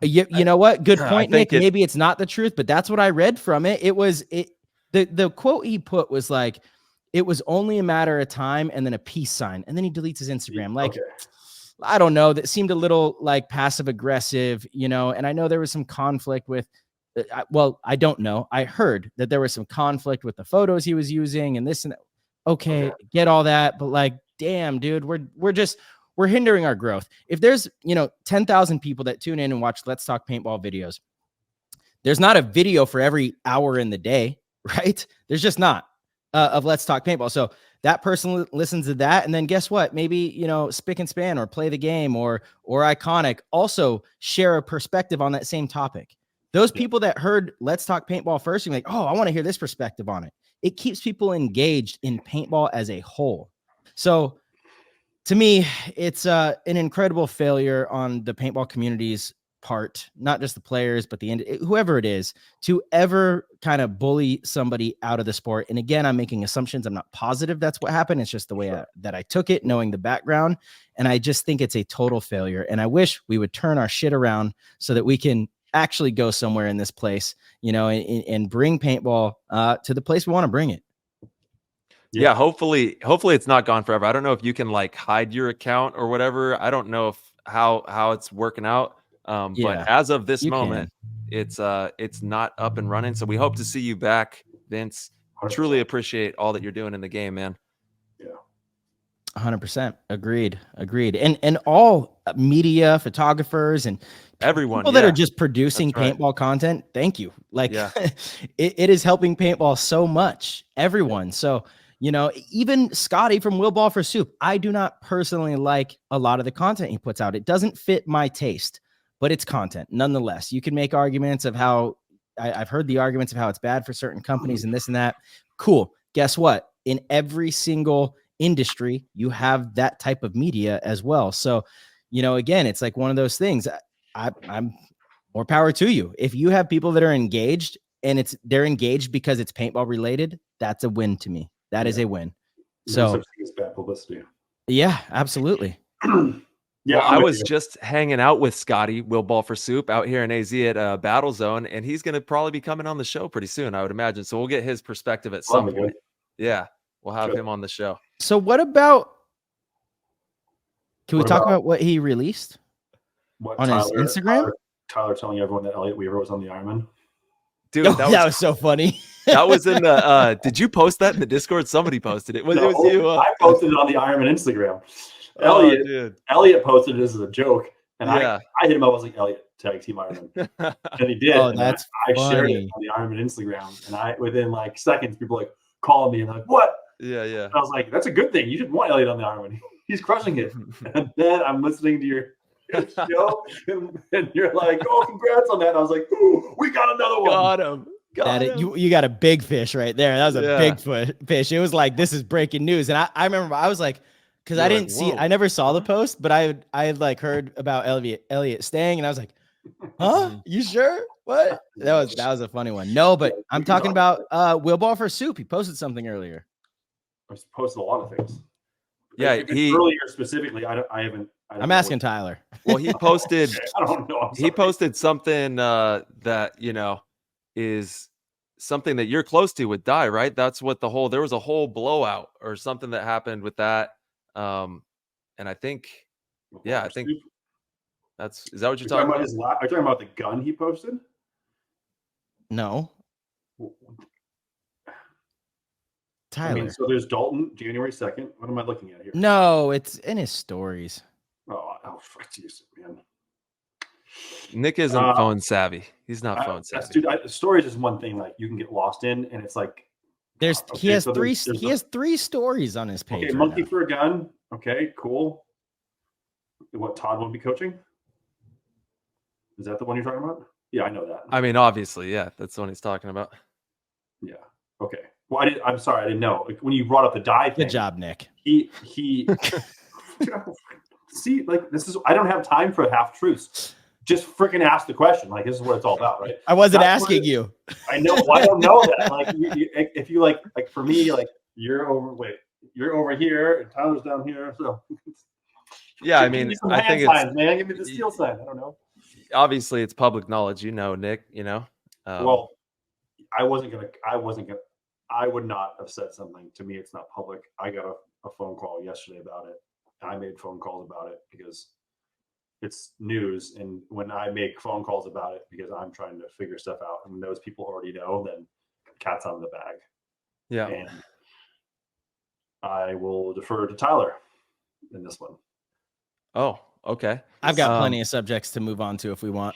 You know what? Good point, Nick. Maybe it's not the truth, but that's what I read from it. The quote he put was it was only a matter of time, and then a peace sign, and then he deletes his Instagram. I don't know. That seemed a little passive aggressive, and I know there was some conflict with. I don't know. I heard that there was some conflict with the photos he was using and this and that. Okay. Get all that, but damn, dude, we're hindering our growth. If there's, 10,000 people that tune in and watch Let's Talk Paintball videos, there's not a video for every hour in the day, right? There's just not of Let's Talk Paintball. So that person listens to that. And then guess what? Maybe, you know, Spick and Span or Play the Game or Iconic also share a perspective on that same topic. Those people that heard Let's Talk Paintball first, you're like, oh, I want to hear this perspective on it. It keeps people engaged in paintball as a whole. So to me, it's an incredible failure on the paintball community's part, not just the players, but whoever it is, to ever kind of bully somebody out of the sport. And again, I'm making assumptions. I'm not positive that's what happened. It's just the way that I took it, knowing the background. And I just think it's a total failure. And I wish we would turn our shit around so that we can actually go somewhere in this place, you know, and bring paintball to the place we want to bring it. Yeah, hopefully it's not gone forever. I don't know if you can like hide your account or whatever. I don't know if how it's working out. But as of this moment, it's not up and running. So we hope to see you back, Vince. 100%. Truly appreciate all that you're doing in the game, man. Yeah. 100%. Agreed. And all media, photographers, and everyone, people that are just producing That's right. paintball content. Thank you. Like it is helping paintball so much. Everyone. So, you know, even Scotty from Will Ball for Soup, I do not personally like a lot of the content he puts out. It doesn't fit my taste, but it's content nonetheless. You can make arguments of how I've heard the arguments of how it's bad for certain companies and this and that. Cool. Guess what? In every single industry, you have that type of media as well. So, you know, again, it's like one of those things. I'm more power to you. If you have people that are engaged and they're engaged because it's paintball related, that's a win to me. That is a win. So it's bad publicity. Yeah, absolutely. Yeah, well, I was just hanging out with Scotty, Will Ball for Soup, out here in AZ at Battle Zone, and he's going to probably be coming on the show pretty soon, I would imagine. So we'll get his perspective at some point. Yeah, we'll have him on the show. So what about? Can we talk about what he released on his Instagram? Tyler telling everyone that Elliot Weaver was on the Ironman. Dude, that was so funny. That was in the. Did you post that in the Discord? Somebody posted it. It was you. I posted it on the Ironman Instagram. Elliot posted it as a joke, and I hit him up. I was like, Elliot, tag team Ironman, and he did. Oh, that's I shared it on the Ironman Instagram, and within like seconds, people like calling me and like, what? Yeah. And I was like, that's a good thing. You should want Elliot on the Ironman. He's crushing it. And then I'm listening to your show, and you're like, oh, congrats on that. And I was like, ooh, we got another one. Got him. You got a big fish right there. That was a big fish. It was like, this is breaking news. And I remember I was like, because I didn't see it. I never saw the post, but I had like heard about Elliot staying, and I was like, huh? You sure? What? That was a funny one. No, but I'm talking about Will Ball for Soup. He posted something earlier. I posted a lot of things. Yeah, earlier specifically. I'm asking Tyler. Well, he posted. I don't know. He posted something that is something that you're close to with Die, right? That's what there was a whole blowout or something that happened with that. And I think, I think is that what you're talking about? Are you talking about the gun he posted? No. Tyler. I mean, so there's Dalton, January 2nd. What am I looking at here? No, it's in his stories. Oh, fuck you, man. Nick isn't phone savvy. He's not phone savvy. Stories is one thing like you can get lost in, and it's like he has three stories on his page. Okay, Monkey for a Gun. Okay, cool. What Todd will be coaching? Is that the one you're talking about? Yeah, I know that. I mean, obviously, yeah, that's the one he's talking about. Yeah. Okay. Well, I'm sorry, I didn't know. Like, when you brought up the Die thing. Good job, Nick. He see, like this is. I don't have time for half truths. Just freaking ask the question. Like, this is what it's all about, right? I wasn't asking you. I know. Well, I don't know that. Like, if you like for me, like you're over here, and Tyler's down here. So, yeah, I mean, I think it's man. Give me the steel sign. I don't know. Obviously, it's public knowledge, Nick. Well, I would not have said something. To me, it's not public. I got a phone call yesterday about it. I made phone calls about it because it's news, and when I make phone calls about it because I'm trying to figure stuff out, and those people already know, then cat's out of the bag. Yeah. And I will defer to Tyler in this one. Oh, okay. I've got plenty of subjects to move on to if we want.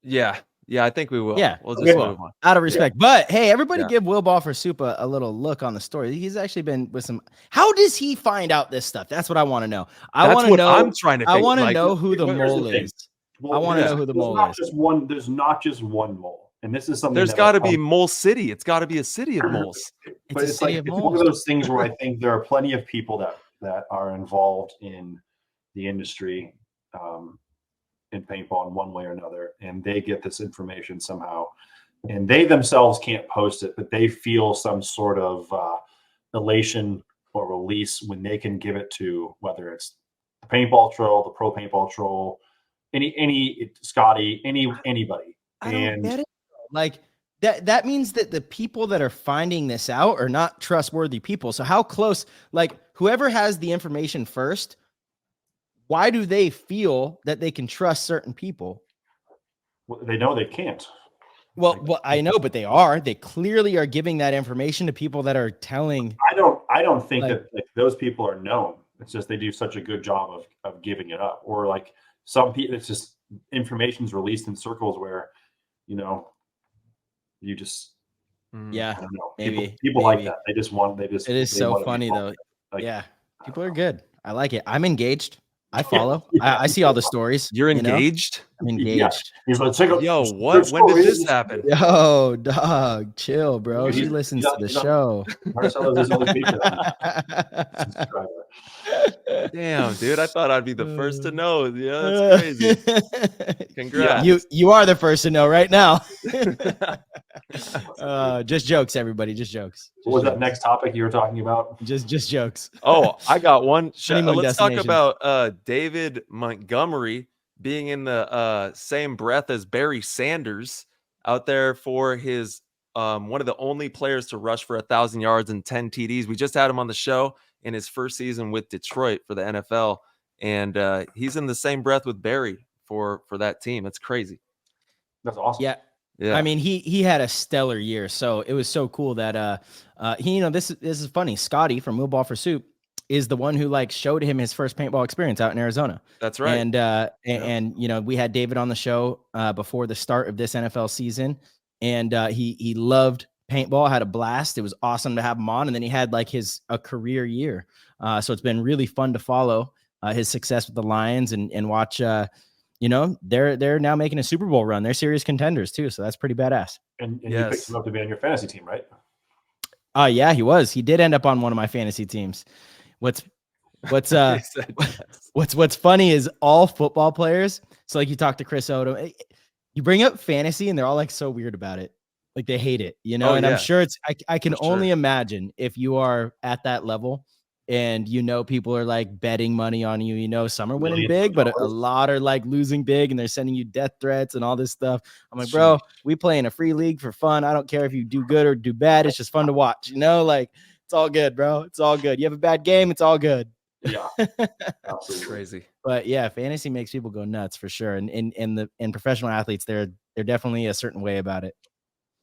Yeah. Yeah, I think we will. Yeah, We'll we just will, move on. out of respect. But hey, everybody Yeah. give Will Ball for Soup a little look on the story. He's actually been with some. How does he find out this stuff? That's what I want to know. I want to know. I'm trying to I think. want to Like, know who the But here's the mole thing. is. Well, I want to yeah. know who the there's mole not is. just one. There's not just one mole, and this is something. there's that got to I've be come- Mole City. It's got to be a city of moles. But a it's city like of it's one of moles. those things where I think there are plenty of people that are involved in the industry, in paintball in one way or another, and they get this information somehow, and they themselves can't post it, but they feel some sort of elation or release when they can give it to, whether it's the paintball troll, the pro paintball troll, any Scotty, anybody. I don't And get it. Like that means that the people that are finding this out are not trustworthy people. So how close? Like whoever has the information first, why do they feel that they can trust certain people? they know they can't. Well, I know, but they are. They clearly are giving that information to people that are telling. I don't think Like- that like, those people are known. It's just they do such a good job of giving it up. Or like some people, it's just information's released in circles where, you just Yeah, I don't know. maybe, People like maybe. that. They just want. They just. It is they so wanna be funny though. public. Like, Yeah, people are good. I like it. I'm engaged. I follow. I see all the stories. You're you know? engaged? I'm engaged. He's like, check out. Yo, there's what? When did this stories. happen? Yo, dog, chill, bro. She He's- listens he's to the he's show. Marcelo's his only Patreon subscriber. Damn, dude. I thought I'd be the first to know. Yeah, that's crazy. Congrats. You are the first to know right now. Just jokes, everybody. Just jokes. What was that next topic you were talking about? Just jokes. Oh, I got one. Honeymoon Let's talk destinations. about David Montgomery being in the same breath as Barry Sanders out there for his one of the only players to rush for 1,000 yards and 10 TDs. We just had him on the show in his first season with Detroit for the NFL, and he's in the same breath with Barry for that team. That's crazy. That's awesome. Yeah. Yeah, I mean, he had a stellar year, so it was so cool that he, this is funny. Scotty from Will Ball for Soup is the one who like showed him his first paintball experience out in Arizona. that's right. And we had David on the show before the start of this NFL season, and he loved paintball, had a blast. It was awesome to have him on, and then he had like a career year. So it's been really fun to follow his success with the Lions and watch. They're now making a Super Bowl run. They're serious contenders too, so that's pretty badass. And you Yes. picked him up to be on your fantasy team, right? Yeah, he was. He did end up on one of my fantasy teams. What's He said yes. what's funny is all football players. So like you talk to Chris Odom, you bring up fantasy and they're all like so weird about it. Like they hate it, Oh, and yeah. I'm sure I can For sure. only imagine if you are at that level and people are like betting money on you, some are winning Millions big, of but a dollars. lot are like losing big and they're sending you death threats and all this stuff. I'm like, bro, we play in a free league for fun. I don't care if you do good or do bad. It's just fun to watch, like it's all good, bro. It's all good. You have a bad game, it's all good. Yeah, It's absolutely. crazy. But yeah, fantasy makes people go nuts for sure. And professional athletes, they're definitely a certain way about it.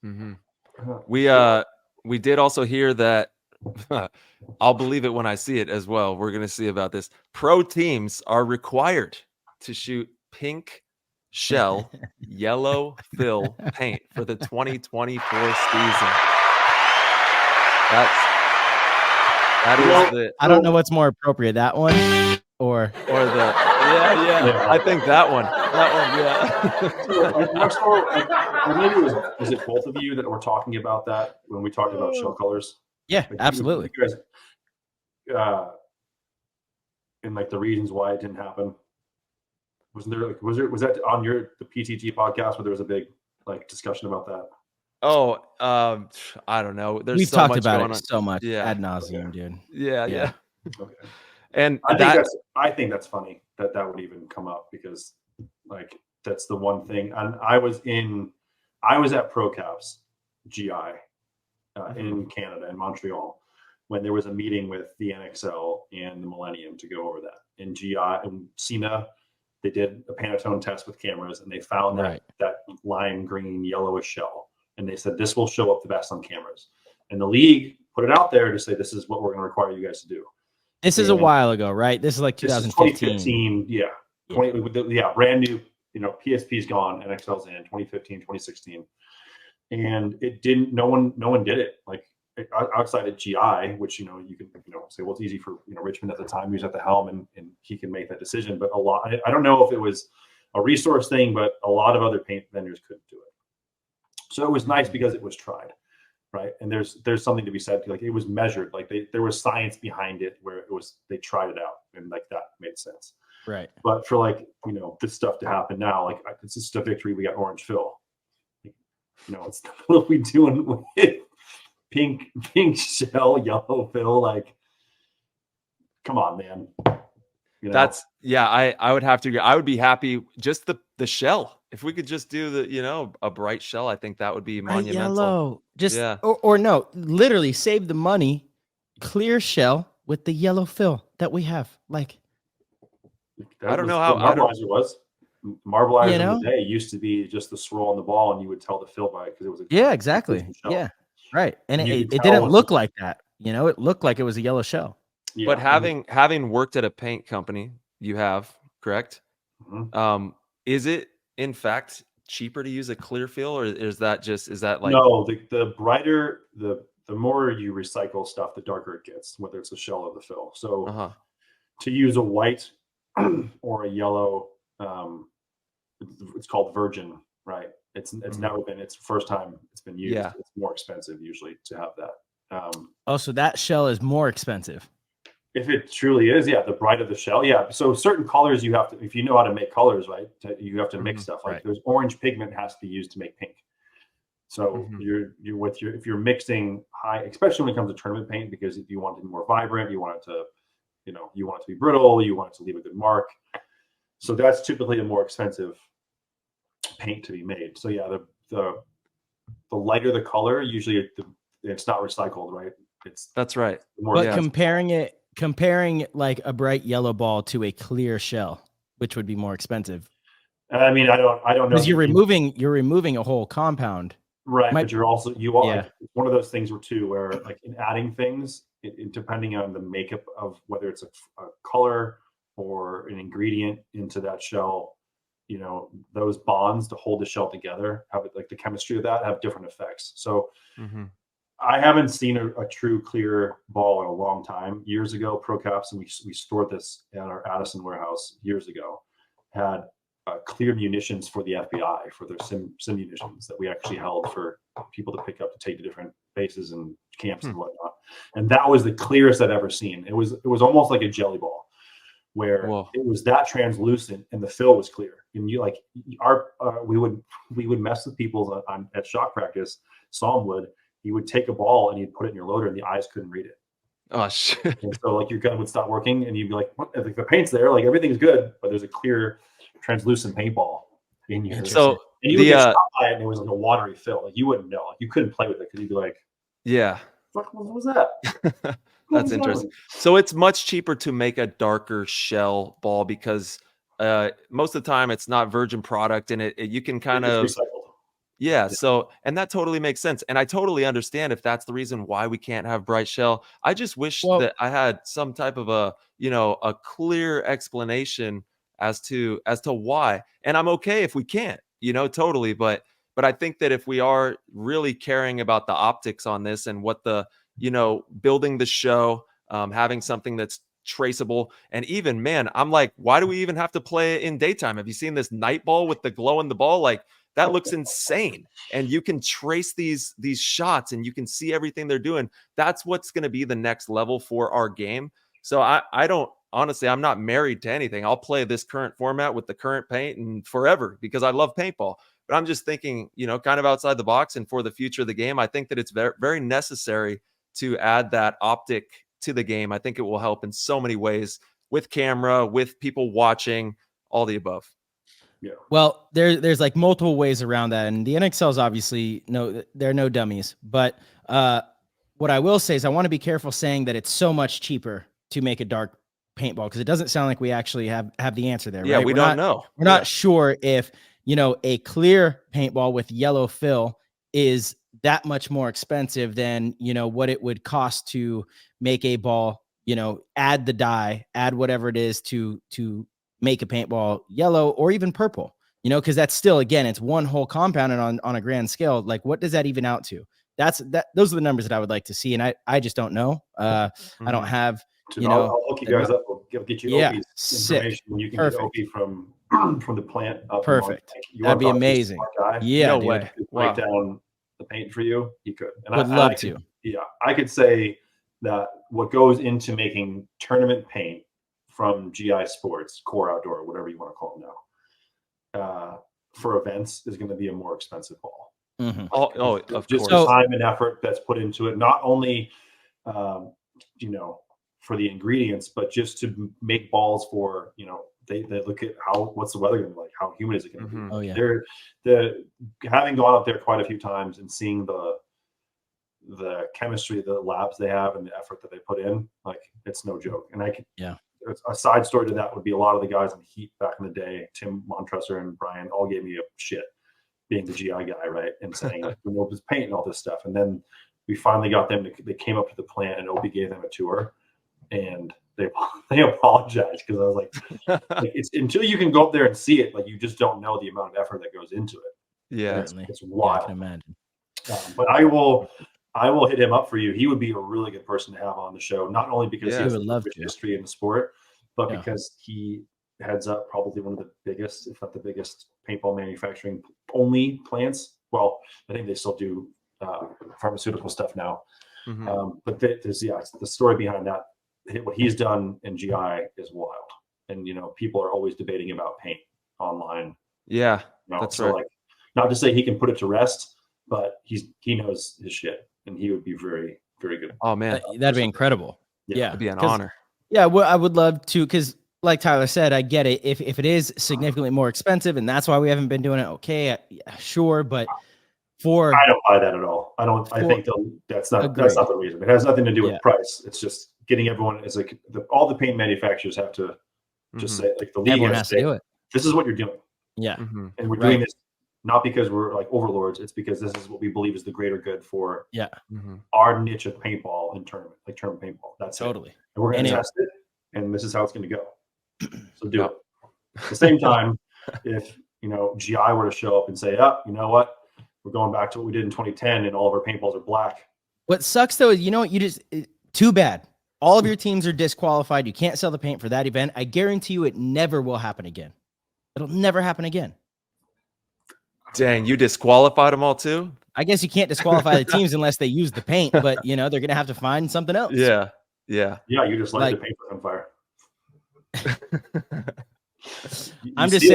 Mhm. Uh-huh. We did also hear that I'll believe it when I see it as well. We're going to see about this. Pro teams are required to shoot pink shell, yellow fill paint for the 2024 season. That is the I don't know what's more appropriate, that one or yeah. I think that one. Like, Marcelo, or maybe was it both of you that were talking about that when we talked about shell colors? yeah, Like, absolutely. You guys, and like the reasons why it didn't happen. Wasn't there? Like, was that on the PTG podcast where there was a big like discussion about that? Oh, I don't know. There's We've so talked much about going it on. so much Yeah. ad nauseum, dude. Yeah. Okay. And I think that's funny that would even come up because like that's the one thing. And I was at ProCaps GI in Canada in Montreal when there was a meeting with the NXL and the Millennium to go over that. In GI and CINA, they did a Pantone test with cameras and they found that lime green yellowish shell. And they said this will show up the best on cameras. And the league put it out there to say this is what we're going to require you guys to do. This is a while ago, right? This is like This is 2015. 2015, yeah. 20, brand new PSP's gone, NXL's in 2015, 2016, and it didn't. No one did it like outside of GI, which you can say, well, it's easy for Richmond at the time. He was at the helm, and he can make that decision. But a lot, I don't know if it was a resource thing, but a lot of other paint vendors couldn't do it. So it was nice because it was tried, right? And there's something to be said. Like it was measured, like there was science behind it, where they tried it out, and like that made sense. Right. But for like this stuff to happen now, like it's just a victory. We got orange fill. It's what are we doing with pink shell, yellow fill? Like, come on, man. That's I would have to agree. I would be happy just the shell. If we could just do the a bright shell, I think that would be monumental. Yellow. Just or no, literally save the money, clear shell with the yellow fill that we have. Like, I don't know how Marbleizer was. Marbleizer in the day used to be just the swirl on the ball, and you would tell the fill by it because it was exactly. Yeah, right. And it didn't look like that. It looked like it was a yellow shell. Yeah. But having worked at a paint company, you have, correct? Mm-hmm. Is it in fact cheaper to use a clear fill, or is that like no? The brighter the more you recycle stuff, the darker it gets, whether it's a shell or the fill. So to use a white or a yellow, it's called virgin, right? It's never been. It's the first time it's been used. Yeah. It's more expensive usually to have that. So that shell is more expensive. If it truly is, the brighter the shell, So certain colors you have to, if you know how to make colors, right? You have to mix stuff. Like there's orange pigment has to be used to make pink. So if you're mixing high, especially when it comes to tournament paint, because if you want it to be more vibrant, you want it to, you want it to be brittle, you want it to leave a good mark. So that's typically a more expensive paint to be made. So the lighter the color, usually it's not recycled, right? That's right. But comparing like a bright yellow ball to a clear shell, which would be more expensive? I mean, I don't know, because you're removing a whole compound, right? But you're also like, it's one of those things where like in adding things, depending on the makeup of whether it's a color or an ingredient into that shell, those bonds to hold the shell together, have it, like the chemistry of that, have different effects. So I haven't seen a true clear ball in a long time. Years ago, ProCaps, and we stored this at our Addison warehouse years ago, had clear munitions for the FBI, for their sim munitions that we actually held for people to pick up to take to different bases and camps and whatnot. And that was the clearest I'd ever seen. It was almost like a jelly ball, where it was that translucent and the fill was clear. And we would mess with people at shot practice. Psalm would. You would take a ball and you'd put it in your loader, and the eyes couldn't read it. Oh shit! And so like your gun would stop working, and you'd be like, "What? Like, the paint's there, like everything's good, but there's a clear, translucent paintball in here." So and you would get shot by it, and it was like a watery fill. Like you wouldn't know. Like you couldn't play with it because you'd be like, "What was that?" That's interesting. So it's much cheaper to make a darker shell ball because most of the time it's not virgin product, and you can kind of recycled. Yeah. So, and that totally makes sense. And I totally understand if that's the reason why we can't have bright shell. I just wish that I had some type of a clear explanation as to why. And I'm okay if we can't, totally. But I think that if we are really caring about the optics on this and what building the show, having something that's traceable, and even, man, I'm like, why do we even have to play it in daytime? Have you seen this night ball with the glow in the ball? Like, that looks insane. And you can trace these shots and you can see everything they're doing. That's what's going to be the next level for our game. So I don't, honestly, I'm not married to anything. I'll play this current format with the current paint and forever because I love paintball. But I'm just thinking, kind of outside the box and for the future of the game. I think that it's very, very necessary to add that optic to the game. I think it will help in so many ways with camera, with people watching, all the above. Yeah. Well, there's like multiple ways around that, and the NXLs obviously they're no dummies. But what I will say is I want to be careful saying that it's so much cheaper to make a dark paintball because it doesn't sound like we actually have the answer there. Yeah, right? we don't know. We're not sure if a clear paintball with yellow fill is that much more expensive than what it would cost to make a ball. Add the dye, add whatever it is to make a paintball yellow or even purple. You know, because that's still, again, it's one whole compound, and on a grand scale, like what does that even out to? Those are the numbers that I would like to see, and I just don't know. I don't have, I'll hook you guys up. We'll get you Yeah, Opie's sick. information. You can Perfect. get Opie from the plant up. Perfect. You That'd want be to talk to a amazing. smart guy? Yeah, No dude. way. Break Wow. down the paint for you. He could. And Would love to. Yeah, I could say that what goes into making tournament paint from GI Sports, Core Outdoor, whatever you want to call it now, for events is going to be a more expensive ball. Mhm. Of Just course. the time and effort that's put into it, not only for the ingredients, but just to make balls for, they look at what's the weather going to be like, how humid is it going to be. Oh yeah. They're having gone up there quite a few times and seeing the chemistry, the labs they have, and the effort that they put in, like it's no joke. And a side story to that would be a lot of the guys in Heat back in the day, Tim Montresor and Brian, all gave me a shit being the GI guy, right? And saying, this paint and all this stuff. And then we finally got them they came up to the plant, and Opie gave them a tour, and they apologized, because I was like it's until you can go up there and see it, like you just don't know the amount of effort that goes into it. Yeah. It's wild. I can imagine. But I will hit him up for you. He would be a really good person to have on the show, not only because he has a rich history in the sport, but because he heads up probably one of the biggest, if not the biggest, paintball manufacturing only plants. Well, I think they still do pharmaceutical stuff now. But there's the story behind that. What he's done in GI is wild, and people are always debating about paint online. Yeah, that's right. Like, not to say he can put it to rest, but he knows his shit, and he would be very, very good. Oh man, that'd be incredible. Yeah, it'd be an honor. Yeah, well, I would love to, because like Tyler said, I get it. If it is significantly more expensive, and that's why we haven't been doing it, okay, sure, but I don't buy that at all. I think that's not the reason. It has nothing to do with price. It's just getting everyone. It's like all the paint manufacturers have to just say, like, the league everyone has to do it. This is what you're doing. Yeah, and we're doing this not because we're like overlords. It's because this is what we believe is the greater good for our niche of paintball and tournament paintball. That's totally. It. And we're going to test it, and this is how it's going to go. So do it. At the same time, if GI were to show up and say, you know what, we're going back to what we did in 2010, and all of our paintballs are black. What sucks though is too bad. All of your teams are disqualified. You can't sell the paint for that event. I guarantee you, it never will happen again. It'll never happen again. Dang, you disqualified them all too? I guess you can't disqualify the teams unless they use the paint, but they're going to have to find something else. Yeah. You just light the paint on fire. I'm just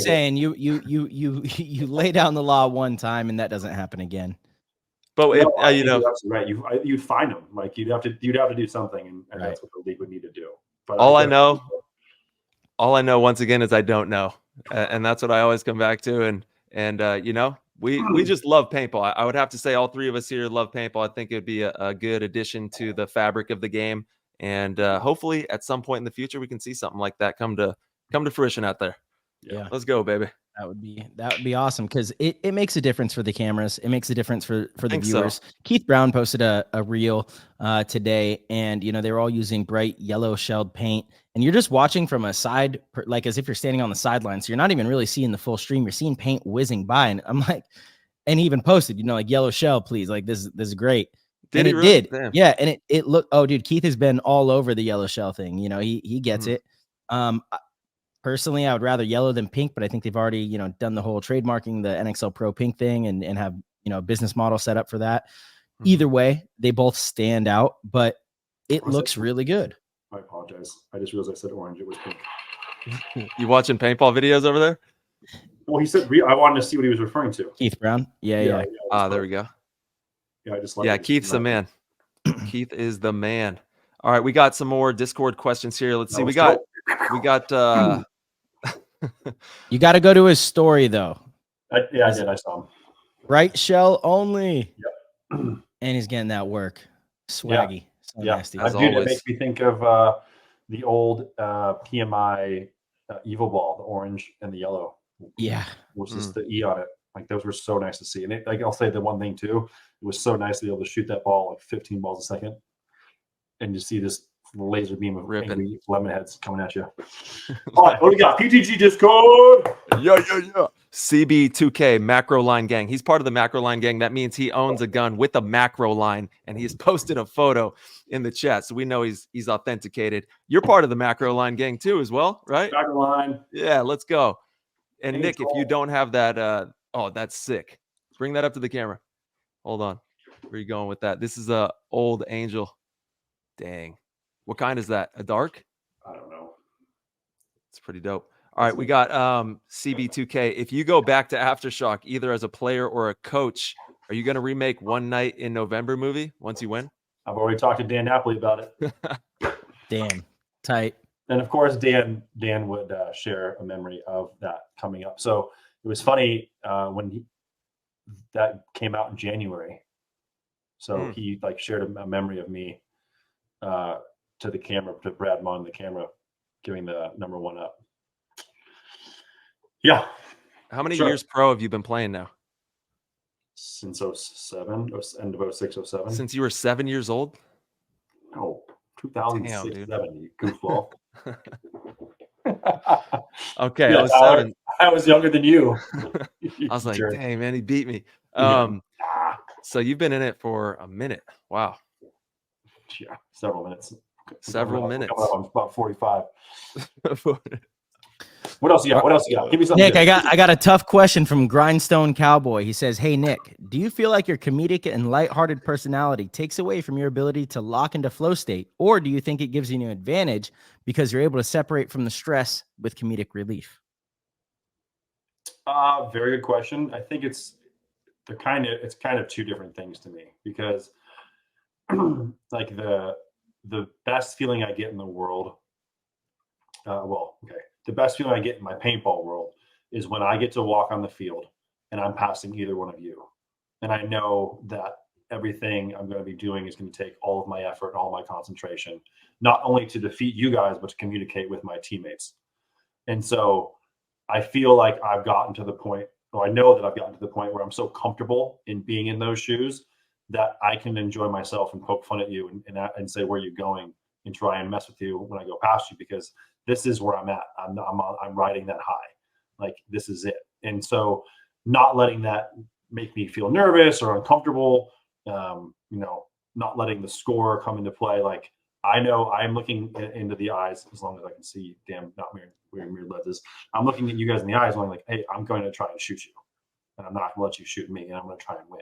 saying you lay down the law one time, and that doesn't happen again. But you're right. You'd find them. Like you'd have to do something, and that's what the league would need to do. But all I know once again is I don't know, and that's what I always come back to. And we just love paintball. I would have to say all three of us here love paintball. I think it'd be a good addition to the fabric of the game, and hopefully at some point in the future we can see something like that come to fruition out there. Yeah, let's go, baby. That would be awesome, because it makes a difference for the cameras. It makes a difference for the viewers. So. Keith Brown posted a reel today, and they were all using bright yellow shelled paint, and you're just watching from a side, like as if you're standing on the sidelines. So you're not even really seeing the full stream. You're seeing paint whizzing by, and I'm like, and he even posted, like, yellow shell, please, like this is great. Did and he really? Did. Damn. Yeah, and it looked. Oh, dude, Keith has been all over the yellow shell thing. He gets it. Personally, I would rather yellow than pink, but I think they've already, done the whole trademarking the NXL Pro pink thing and have, a business model set up for that. Either way, they both stand out, but it looks really good. I apologize. I just realized I said orange. It was pink. You watching paintball videos over there? Well, he said I wanted to see what he was referring to. Keith Brown. Yeah. There we go. Yeah, I just like Keith's the man. Keith is the man. All right, we got some more Discord questions here. Let's see. We got You got to go to his story though. I did. I saw him. Bright shell only. Yep. And he's getting that work. Swaggy. So nasty. It makes me think of the old PMI Evo ball, the orange and the yellow. Yeah. Which is the E on it. Like those were so nice to see. And I'll say the one thing too, it was so nice to be able to shoot that ball like 15 balls a second. And you see this laser beam of Ripping. angry lemon heads coming at you. All right, what do we got? PTG Discord. Yeah. CB2K Macro Line Gang. He's part of the Macro Line Gang. That means he owns a gun with a macro line, and he has posted a photo in the chat, so we know he's authenticated. You're part of the Macro Line Gang too, as well, right? Macro line. Yeah, let's go. And Hey, Nick, if you don't have that, oh, that's sick. Bring that up to the camera. Hold on. Where are you going with that? This is a old Angel. Dang. What kind is that? A dark? I don't know. It's pretty dope. All right, we got CB2K. If you go back to Aftershock, either as a player or a coach, are you going to remake One Night in November movie once you win? I've already talked to Dan Napoli about it. Damn. Tight. And of course, Dan would share a memory of that coming up. So it was funny when that came out in January. So he like shared a memory of me to the camera, to Brad Mon, the camera, giving the number one up. Yeah. How many years pro have you been playing now? Since 07, end of 06, 07. Since you were 7 years old? No, 2006, Damn, dude. 7, you goofball. Okay, Yeah, 07. I was younger than you. I was like, Jerk. dang, man, he beat me. Yeah. So you've been in it for a minute. Wow. Yeah, several minutes. Several minutes. I'm about 45. What else you got? What else you got? Give me something. Nick, good. I got a tough question from Grindstone Cowboy. He says, "Hey Nick, do you feel like your comedic and lighthearted personality takes away from your ability to lock into flow state, or do you think it gives you an advantage because you're able to separate from the stress with comedic relief?" Very good question. I think it's kind of two different things to me, because like the best feeling I get in the world, the best feeling I get in my paintball world is when I get to walk on the field and I'm passing either one of you. And I know that everything I'm going to be doing is going to take all of my effort and all my concentration, not only to defeat you guys, but to communicate with my teammates. And so I feel like I've gotten to the point, or I know that I've gotten to the point where I'm so comfortable in being in those shoes that I can enjoy myself and poke fun at you and say, where are you going? And try and mess with you when I go past you, because this is where I'm at. I'm riding that high. Like, this is it. And so not letting that make me feel nervous or uncomfortable, not letting the score come into play. Like, I know I'm looking into the eyes, as long as I can see, not wearing mirrored lenses. I'm looking at you guys in the eyes, going like, hey, I'm going to try and shoot you. And I'm not going to let you shoot me, and I'm going to try and win.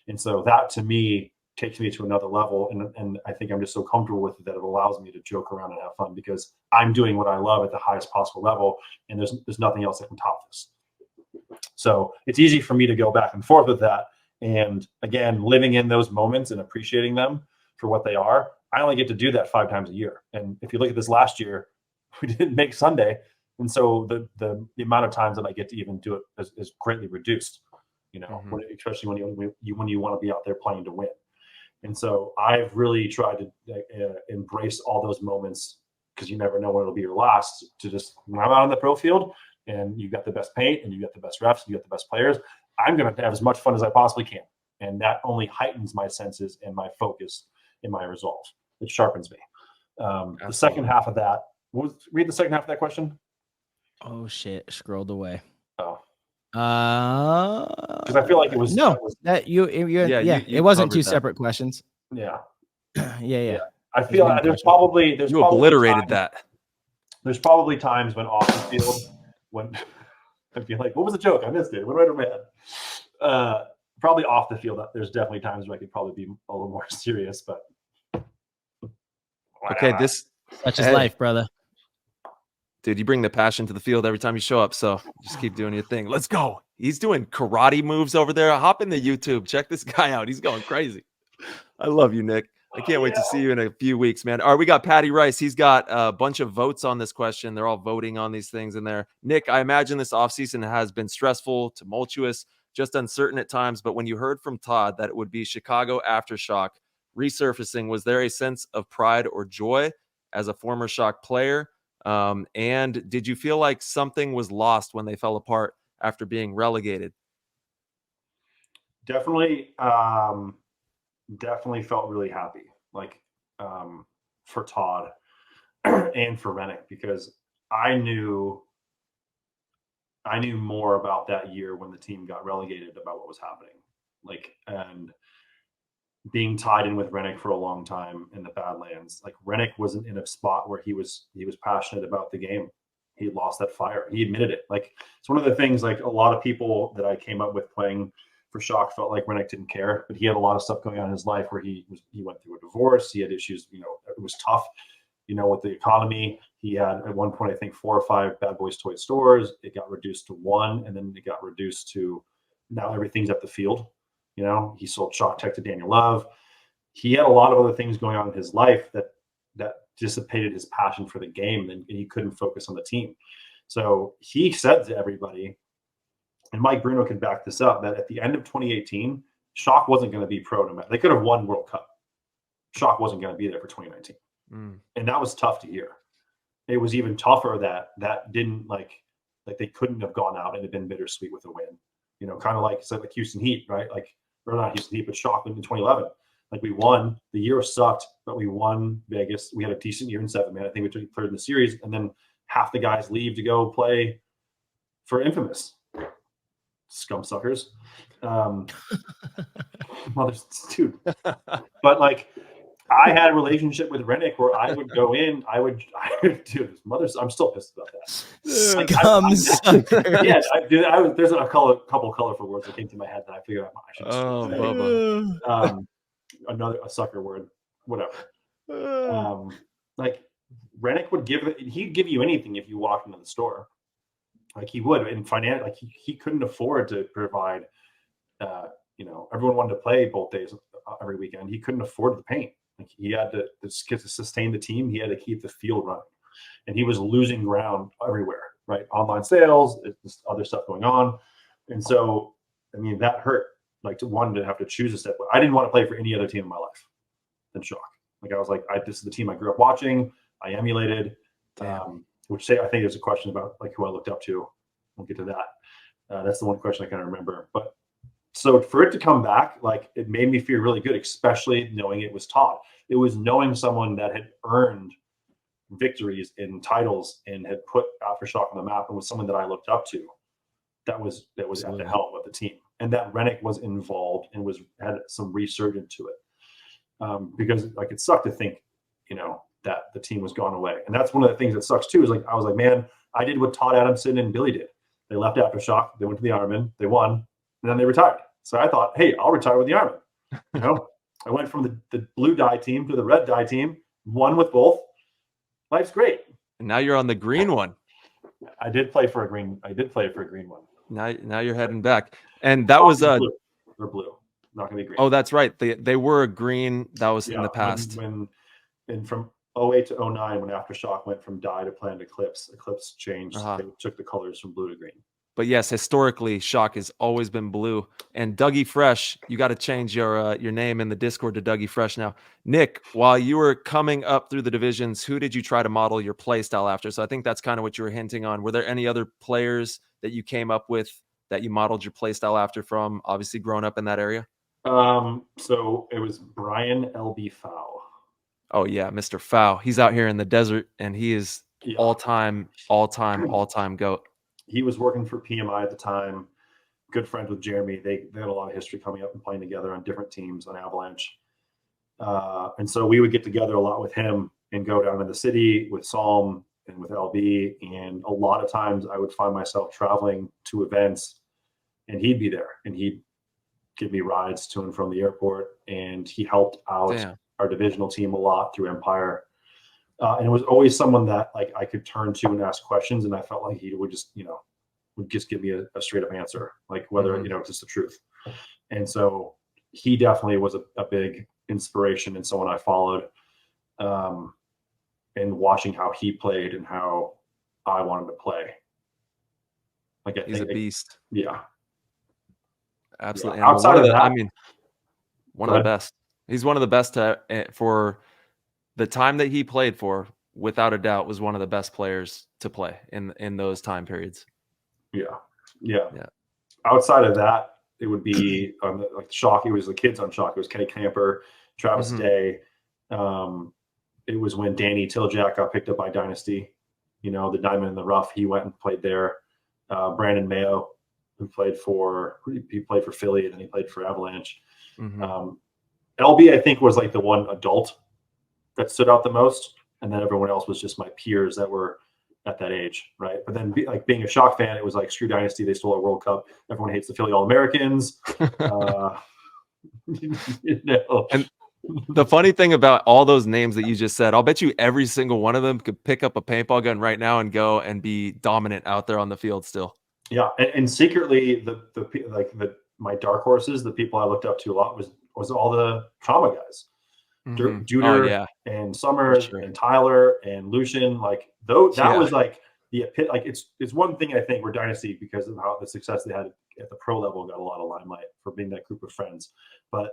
And so that, to me, takes me to another level. And I think I'm just so comfortable with it that it allows me to joke around and have fun, because I'm doing what I love at the highest possible level. And there's nothing else that can top this. So it's easy for me to go back and forth with that. And again, living in those moments and appreciating them for what they are. I only get to do that 5 times a year. And if you look at this last year, we didn't make Sunday. And so the amount of times that I get to even do it is greatly reduced, especially when you want to be out there playing to win. And so I've really tried to embrace all those moments, because you never know when it'll be your last, to just, when I'm out on the pro field and you've got the best paint and you've got the best refs, and you got the best players, I'm going to have as much fun as I possibly can. And that only heightens my senses and my focus and my resolve. It sharpens me. The second half of that, read the second half of that question. Oh shit, scrolled away. Oh. Because I feel like it was it wasn't two separate questions. Yeah. Yeah. I feel there's probably obliterated that. There's probably times when off the field, when I'd be like, what was the joke? I missed it. What did I do bad? Probably off the field, there's definitely times where I could probably be a little more serious, but okay, such is life, brother. Dude, you bring the passion to the field every time you show up, so just keep doing your thing. Let's go. He's doing karate moves over there. Hop into YouTube. Check this guy out. He's going crazy. I love you, Nick. I can't wait to see you in a few weeks, man. All right, we got Patty Rice. He's got a bunch of votes on this question. They're all voting on these things in there. Nick, I imagine this offseason has been stressful, tumultuous, just uncertain at times, but when you heard from Todd that it would be Chicago Aftershock resurfacing, was there a sense of pride or joy as a former Shock player? And did you feel like something was lost when they fell apart after being relegated? Definitely felt really happy. Like, for Todd and for Rennick, because I knew more about that year when the team got relegated about what was happening. Like, and being tied in with Rennick for a long time in the Badlands, like Rennick wasn't in a spot where he was passionate about the game. He lost that fire. He admitted it. Like, it's one of the things, like a lot of people that I came up with playing for Shock felt like Rennick didn't care, but he had a lot of stuff going on in his life where he went through a divorce. He had issues, you know, it was tough, you know, with the economy. He had at one point, I think 4 or 5 Bad Boys toy stores. It got reduced to 1, and then it got reduced to now everything's at the field. You know, he sold Shock Tech to Daniel Love. He had a lot of other things going on in his life that dissipated his passion for the game, and he couldn't focus on the team. So he said to everybody, and Mike Bruno can back this up, that at the end of 2018, Shock wasn't going to be pro no matter. They could have won World Cup. Shock wasn't going to be there for 2019. And that was tough to hear. It was even tougher that didn't like they couldn't have gone out and it been bittersweet with a win. You know, kind of like like Houston Heat, right? Like, or not Houston Heat, but Shock in 2011. Like, we won. The year sucked, but we won Vegas. We had a decent year in 7, man. I think we took 3rd in the series, and then half the guys leave to go play for Infamous. Scum suckers. Mothers, dude. But like, I had a relationship with Rennick where I would go in, I would dude, mothers, I'm still pissed about that. Scum suckers. Yeah, there's a couple colorful words that came to my head that I figured I should just Bubba. A sucker word, whatever. Like, Rennick would he'd give you anything if you walked into the store. Like, he would, and like he couldn't afford to provide. You know, everyone wanted to play both days every weekend. He couldn't afford the paint. Like, he had to sustain the team. He had to keep the field running, and he was losing ground everywhere. Right, online sales, just other stuff going on, and so I mean that hurt. Like, to have to choose a step. I didn't want to play for any other team in my life than Shock. Like, I was like, this is the team I grew up watching. I emulated. Which I think there's a question about like who I looked up to. We'll get to that. That's the one question I kind of remember. But so for it to come back, like, it made me feel really good, especially knowing it was Todd. It was knowing someone that had earned victories in titles and had put Aftershock on the map, and was someone that I looked up to. That was at the helm of the team, and that Rennick was involved and had some resurgence to it. Because like, it sucked to think, you know, that the team was gone away. And that's one of the things that sucks too, is like, I was like, man, I did what Todd Adamson and Billy did. They left Aftershock, they went to the Ironmen, they won, and then they retired. So I thought, hey, I'll retire with the Ironmen. You know, I went from the blue dye team to the red dye team, won with both. Life's great. And now you're on the green one. I did play for a green one. Now you're heading back. And that was blue. They're blue. Not gonna be green. Oh, that's right. They were a green. That was in the past. When from 08 to 09, when Aftershock went from dye to planned Eclipse changed. They took the colors from blue to green. But yes, historically, Shock has always been blue. And Dougie Fresh, you got to change your name in the Discord to Dougie Fresh now. Nick, while you were coming up through the divisions, who did you try to model your play style after? So I think that's kind of what you were hinting on. Were there any other players that you came up with that you modeled your play style after, from obviously growing up in that area? So it was Brian LB Fow. Oh yeah, Mr. Fow. He's out here in the desert, and he is all-time GOAT. He was working for PMI at the time. Good friends with Jeremy. They had a lot of history coming up and playing together on different teams on Avalanche. And so we would get together a lot with him and go down to the city with Psalm and with LB. And a lot of times I would find myself traveling to events, and he'd be there, and he'd give me rides to and from the airport. And he helped out our divisional team a lot through Empire. And it was always someone that like I could turn to and ask questions, and I felt like he would just, would just give me a straight up answer, like whether, just the truth. And so he definitely was a big inspiration and someone I followed, and watching how he played and how I wanted to play. Like, he's a beast. Yeah. Absolutely. Yeah. Outside of that, one of the best. He's one of the best for the time that he played for, without a doubt, was one of the best players to play in those time periods. Yeah. Outside of that, it would be like Shock. It was the kids on Shock. It was Kenny Camper, Travis Day, it was when Danny Tiljack got picked up by Dynasty. You know, the diamond in the rough. He went and played there. Brandon Mayo, who played for Philly, and then he played for Avalanche. Mm-hmm. LB, I think, was like the one adult that stood out the most, and then everyone else was just my peers that were at that age, right? But then, being a Shock fan, it was like, screw Dynasty, they stole a World Cup. Everyone hates the Philly All-Americans. You know. And the funny thing about all those names that you just said, I'll bet you every single one of them could pick up a paintball gun right now and go and be dominant out there on the field still. Yeah, and secretly, my dark horses, the people I looked up to a lot was all the Trauma guys, Mm-hmm. Juder and Summers Sure. and Tyler and Lucian. Like that was like it's one thing I think where Dynasty, because of how the success they had at the pro level, got a lot of limelight for being that group of friends. But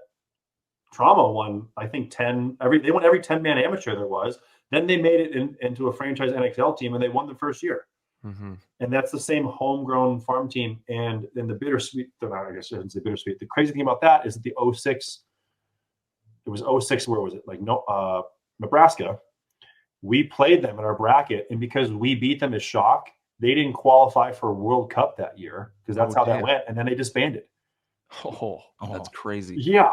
Trauma won, I think, they won every 10-man amateur there was. Then they made it into a franchise NXL team, and they won the first year. Mm-hmm. And that's the same homegrown farm team. And then the bittersweet, I guess I shouldn't say bittersweet. The crazy thing about that is that the 06, it was 06, where was it? Like Nebraska. We played them in our bracket, and because we beat them as Shock, they didn't qualify for World Cup that year, because that's how that went. And then they disbanded. Oh, that's crazy. Yeah.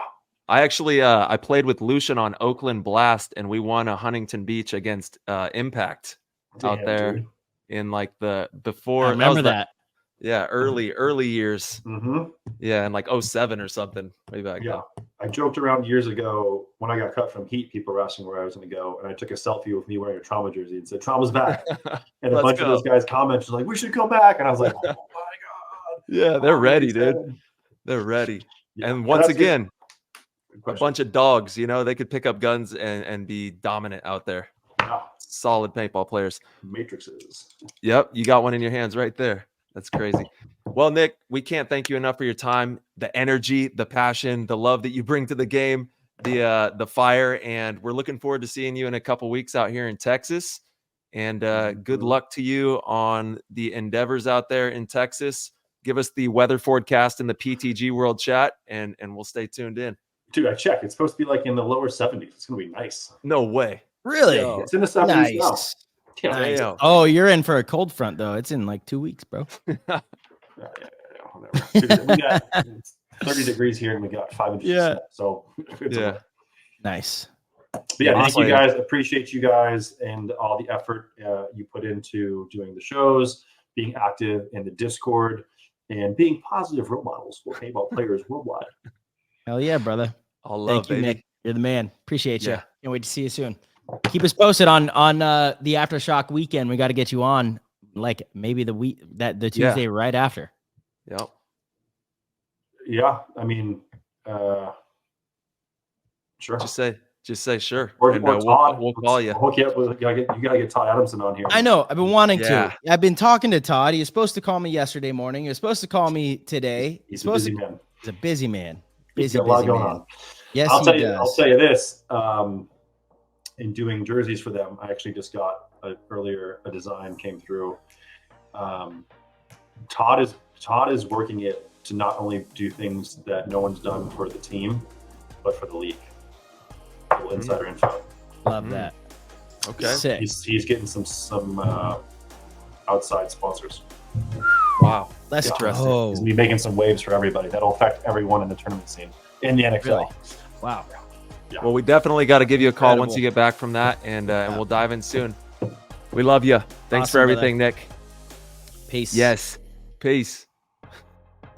I actually I played with Lucian on Oakland Blast, and we won a Huntington Beach against Impact out there. Dude. In like the before. I remember that. Yeah, early years. Mm-hmm. Yeah, in like 07 or something. Way back then. I joked around years ago when I got cut from Heat. People were asking where I was going to go, and I took a selfie with me wearing a Trauma jersey and said, "Trauma's back." And a bunch of those guys commented like, "We should come back," and I was like, "Oh my god!" Yeah, they're ready, dude. They're ready. Yeah. And once again, a bunch of dogs. You know, they could pick up guns and be dominant out there. Yeah. Solid paintball players. Matrices. Yep, you got one in your hands right there. That's crazy. Well, Nick, we can't thank you enough for your time, the energy, the passion, the love that you bring to the game, the fire, and we're looking forward to seeing you in a couple weeks out here in Texas. And good luck to you on the endeavors out there in Texas. Give us the weather forecast in the PTG World Chat, and we'll stay tuned in. Dude, I checked. It's supposed to be like in the lower 70s. It's going to be nice. No way. Really? It's in the 70s now. Yeah, nice. Oh, you're in for a cold front, though. It's in like 2 weeks, bro. Whatever. Dude, we got 30 degrees here, and we got 5 inches. Yeah. So it's nice. But yeah, thank you guys. Appreciate you guys and all the effort you put into doing the shows, being active in the Discord, and being positive role models for paintball players worldwide. Hell yeah, brother. All love, thank you, baby. Nick. You're the man. Appreciate you. Can't wait to see you soon. Keep us posted on the Aftershock weekend. We got to get you on, like maybe the Tuesday right after. Yep. Yeah, I mean, sure. Just say sure. Or Todd, we'll call you. Hook you up. You gotta get Todd Adamson on here. I know. I've been wanting to. I've been talking to Todd. He was supposed to call me yesterday morning. He was supposed to call me today. He's a busy man. He's a busy man. He's got a lot going on. Yes, I'll tell you this. In doing jerseys for them, I actually just got a design came through. Todd is working it to not only do things that no one's done for the team, but for the league. A little insider info. Love that. Okay. Sick. He's getting some outside sponsors. Wow. That's interesting. Oh. He's gonna be making some waves for everybody. That'll affect everyone in the tournament scene in the NXL. Really? Wow. Yeah. Well, we definitely got to give you a call once you get back from that, and we'll dive in soon. We love you. Thanks for everything, brother. Nick. Peace. Yes. Peace.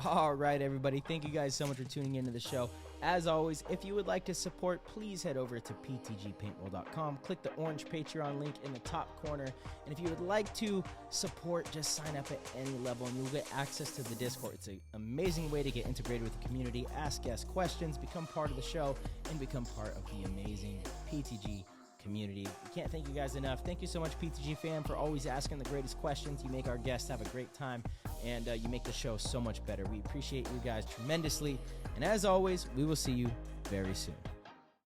All right, everybody. Thank you guys so much for tuning into the show. As always, if you would like to support, please head over to ptgpaintball.com. Click the orange Patreon link in the top corner. And if you would like to support, just sign up at any level and you'll get access to the Discord. It's an amazing way to get integrated with the community, ask guest questions, become part of the show, and become part of the amazing PTG community. We can't thank you guys enough. Thank you so much, PTG fam, for always asking the greatest questions. You make our guests have a great time, and you make the show so much better. We appreciate you guys tremendously. And as always, we will see you very soon.